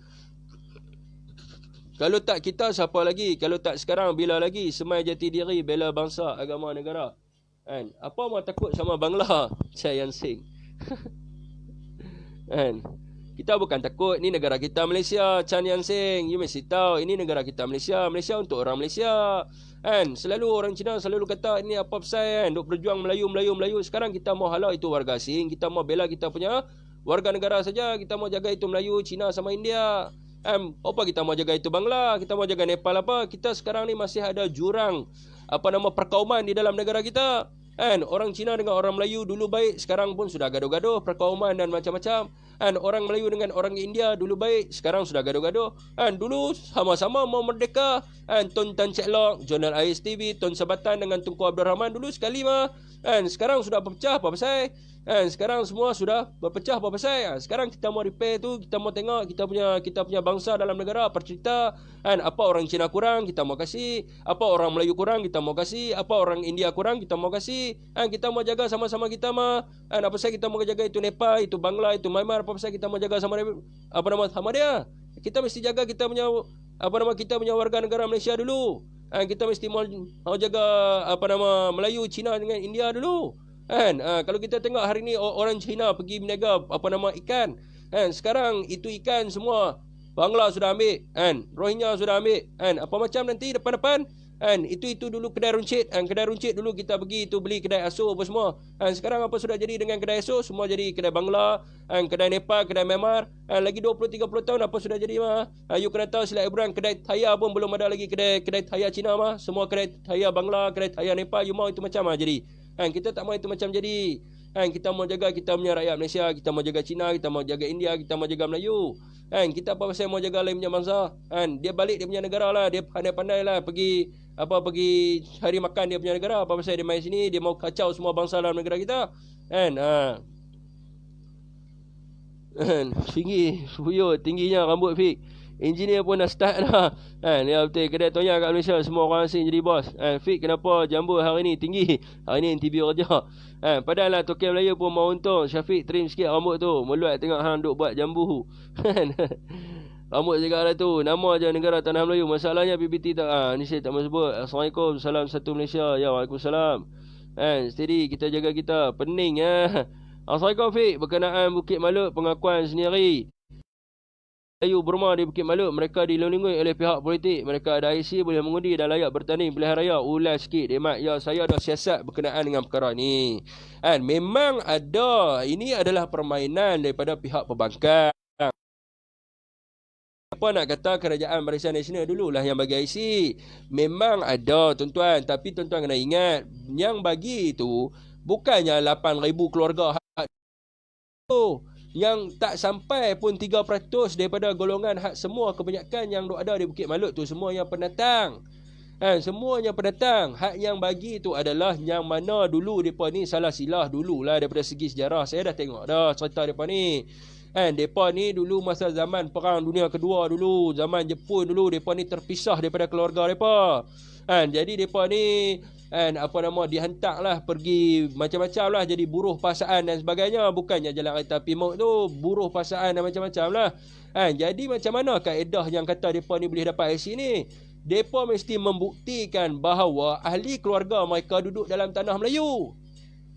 Kalau tak kita siapa lagi? Kalau tak sekarang bila lagi? Semai jati diri bela bangsa, agama, negara. Apa mau takut sama Bangla? Chan Yan Seng. Kita bukan takut. Ni negara kita Malaysia. Chan Yan Seng, you mesti tahu ini negara kita Malaysia. Malaysia untuk orang Malaysia. Selalu orang Cina selalu kata ini apa pasal, duk berjuang Melayu. Sekarang kita mau halau itu warga asing. Kita mau bela kita punya warga negara saja. Kita mau jaga itu Melayu, Cina sama India. Apa kita mau jaga itu Bangla, kita mau jaga Nepal apa? Kita sekarang ni masih ada jurang perkauman di dalam negara kita. Orang Cina dengan orang Melayu dulu baik, sekarang pun sudah gaduh-gaduh perkauman dan macam-macam. Orang Melayu dengan orang India dulu baik, sekarang sudah gaduh-gaduh. Dulu sama-sama mau merdeka. Tun Tan Cek Lock, Jurnal ISTV, Tun Sabatan dengan Tunku Abdul Rahman dulu sekali mah. Sekarang sudah berpecah apa pasal? Sekarang semua sudah berpecah apa pasal? Sekarang kita mau repair tu, kita mau tengok kita punya bangsa dalam negara bercerita. Apa orang Cina kurang, kita mau kasih. Apa orang Melayu kurang, kita mau kasih. Apa orang India kurang, kita mau kasih. Kita mau jaga sama-sama kita mah. Apa pasal kita mau jaga itu Nepal, itu Bangla, itu Myanmar, apa pasal kita mau jaga sama dia? Kita mesti jaga kita punya kita punya warga negara Malaysia dulu. Kita mesti mau jaga Melayu, Cina dengan India dulu. Kalau kita tengok hari ni orang Cina pergi berniaga ikan. Sekarang itu ikan semua Bangla sudah ambil, Rohingya sudah ambil. Apa macam nanti depan-depan itu dulu kedai runcit. Kedai runcit dulu kita pergi itu beli kedai aso apa semua. Sekarang apa sudah jadi dengan kedai aso? Semua jadi kedai Bangla, kedai Nepal, kedai Myanmar. Lagi 20-30 tahun apa sudah jadi mah? You kena tahu sila Ibrahim, kedai Thaya pun belum ada lagi kedai Thaya Cina mah. Semua kedai Thaya Bangla, kedai Thaya Nepal, you mau itu macam jadi. Kita tak mau itu macam jadi. Kita mau jaga kita punya rakyat Malaysia, kita mau jaga Cina, kita mau jaga India, kita mau jaga Melayu. Kita apa pasal mau jaga lain punya bangsa? Dia balik dia punya negara lah, dia pandai-pandai lah pergi hari makan dia punya negara. Apa pasal dia main sini, dia mau kacau semua bangsa dalam negara kita. Tinggi, buyut, tingginya rambut Fik. Engineer pun dah start dah. Dia betul kedai Tonya kat Malaysia semua orang asing jadi bos. Fik, kenapa jambu hari ni tinggi? Hari ni NTB kerja. Padahal lah Tokyo Melayu pun mau untung. Syafiq trim sikit rambut tu. Meluat tengok hang duk buat jambu. Rambut cakap lah tu. Nama je negara Tanah Melayu. Masalahnya PBT tak. Ni saya tak mahu sebut. Assalamualaikum. Salam satu Malaysia. Ya, Waalaikumsalam. Steady. Kita jaga kita. Pening ya. Assalamualaikum Fik. Berkenaan Bukit Malut pengakuan sendiri. Melayu berumah di Bukit Malut, mereka dilindungi oleh pihak politik. Mereka ada IC, boleh mengundi dan layak bertanding pilihan raya. Ulas sikit, Demat. Ya, saya ada siasat berkenaan dengan perkara ni. Memang ada. Ini adalah permainan daripada pihak pembangkang. Apa nak kata kerajaan Barisan Nasional dululah yang bagi IC. Memang ada, tuan-tuan. Tapi tuan-tuan kena ingat, yang bagi itu bukannya 8,000 keluarga. Yang tak sampai pun 3% daripada golongan hak semua kebanyakan yang ada di Bukit Malut tu semua yang pendatang. Semuanya pendatang. Hak yang bagi tu adalah yang mana dulu mereka ni salah silah dululah daripada segi sejarah. Saya dah tengok dah cerita mereka ni. Mereka ni dulu masa zaman Perang Dunia Kedua dulu, zaman Jepun dulu, mereka ni terpisah daripada keluarga mereka. Jadi mereka ni dihantarlah pergi macam-macam lah, jadi buruh pasaan dan sebagainya. Bukannya jalan kereta api maut tu, buruh pasaan dan macam-macam lah. Jadi macam mana kaedah yang kata mereka ni boleh dapat IC ni? Mereka mesti membuktikan bahawa ahli keluarga mereka duduk dalam tanah Melayu.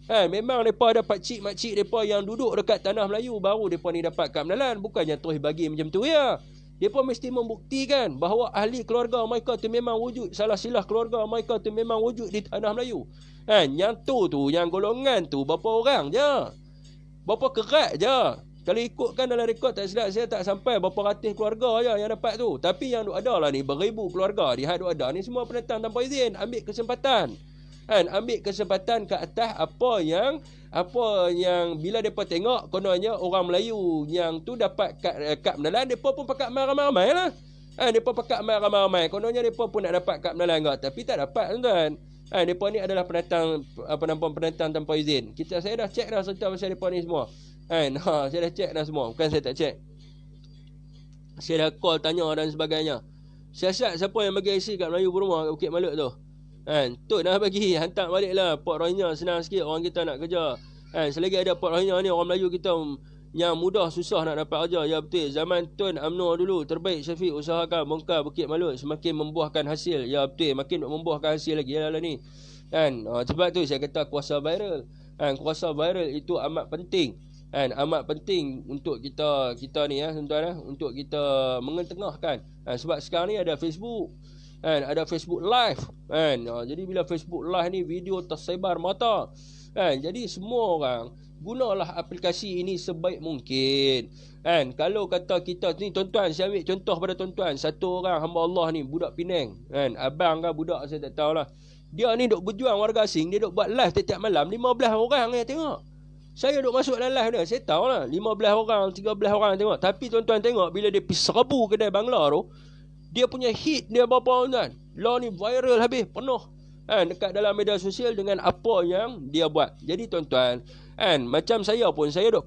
Memang mereka ada pakcik-makcik mereka yang duduk dekat tanah Melayu, baru mereka ni dapat kad pengenalan. Bukannya terus bagi macam tu ya. Mereka mesti membuktikan bahawa ahli keluarga mereka tu memang wujud, salah silah keluarga mereka tu memang wujud di tanah Melayu. Yang tu yang golongan tu berapa orang je, berapa kerat je. Kalau ikutkan dalam rekod tak silap saya, tak sampai berapa ratus keluarga je yang dapat tu. Tapi yang ada lah ni beribu keluarga. Di hak ada ni semua pendatang tanpa izin. Ambil kesempatan. Ambil kesempatan ke atas apa yang bila mereka tengok kononnya orang Melayu yang tu dapat kad pengenalan, mereka pun pakat ramai-ramai lah. Mereka pakat ramai-ramai. Kononnya mereka pun nak dapat kad pengenalan juga, tapi tak dapat tuan. Mereka ni adalah pendatang tanpa izin. Saya dah cek dah cerita pasal mereka ni semua. Saya dah cek dah semua. Bukan saya tak cek. Saya dah call tanya dan sebagainya. Siasat siapa yang bagi IC kat Melayu Burma kat Bukit Maluk tu? Tok dah bagi, hantar balik lah. Port Rohingya senang sikit orang kita nak kerja. Selagi ada Port Rohingya ni, orang Melayu kita yang mudah susah nak dapat kerja. Ya betul, zaman Tun UMNO dulu terbaik Syafiq usahakan bongkar Bukit Maluk, semakin membuahkan hasil. Ya betul, makin nak membuahkan hasil lagi lah ni. Sebab tu saya kata kuasa viral. Kuasa viral itu amat penting. Amat penting untuk kita ni ya tuan-tuan, untuk kita mengetengahkan. Sebab sekarang ni ada Facebook. Ada Facebook Live. Jadi bila Facebook Live ni video tersebar mata. Jadi semua orang gunalah aplikasi ini sebaik mungkin. Kalau kata kita ni tuan-tuan, saya ambil contoh pada tuan-tuan, satu orang hamba Allah ni budak Penang. Abang ke budak saya tak tahulah. Dia ni duk berjuang warga asing, dia duk buat live tiap-tiap malam, 15 orang yang tengok. Saya duk masuk dalam live dia, saya tahulah 15 orang, 13 orang tengok. Tapi tuan-tuan tengok bila dia pergi serbu kedai Bangla tu, dia punya hit dia berapa tuan? Law ni viral habis, penuh dekat dalam media sosial dengan apa yang dia buat. Jadi tuan-tuan, macam saya pun, saya duk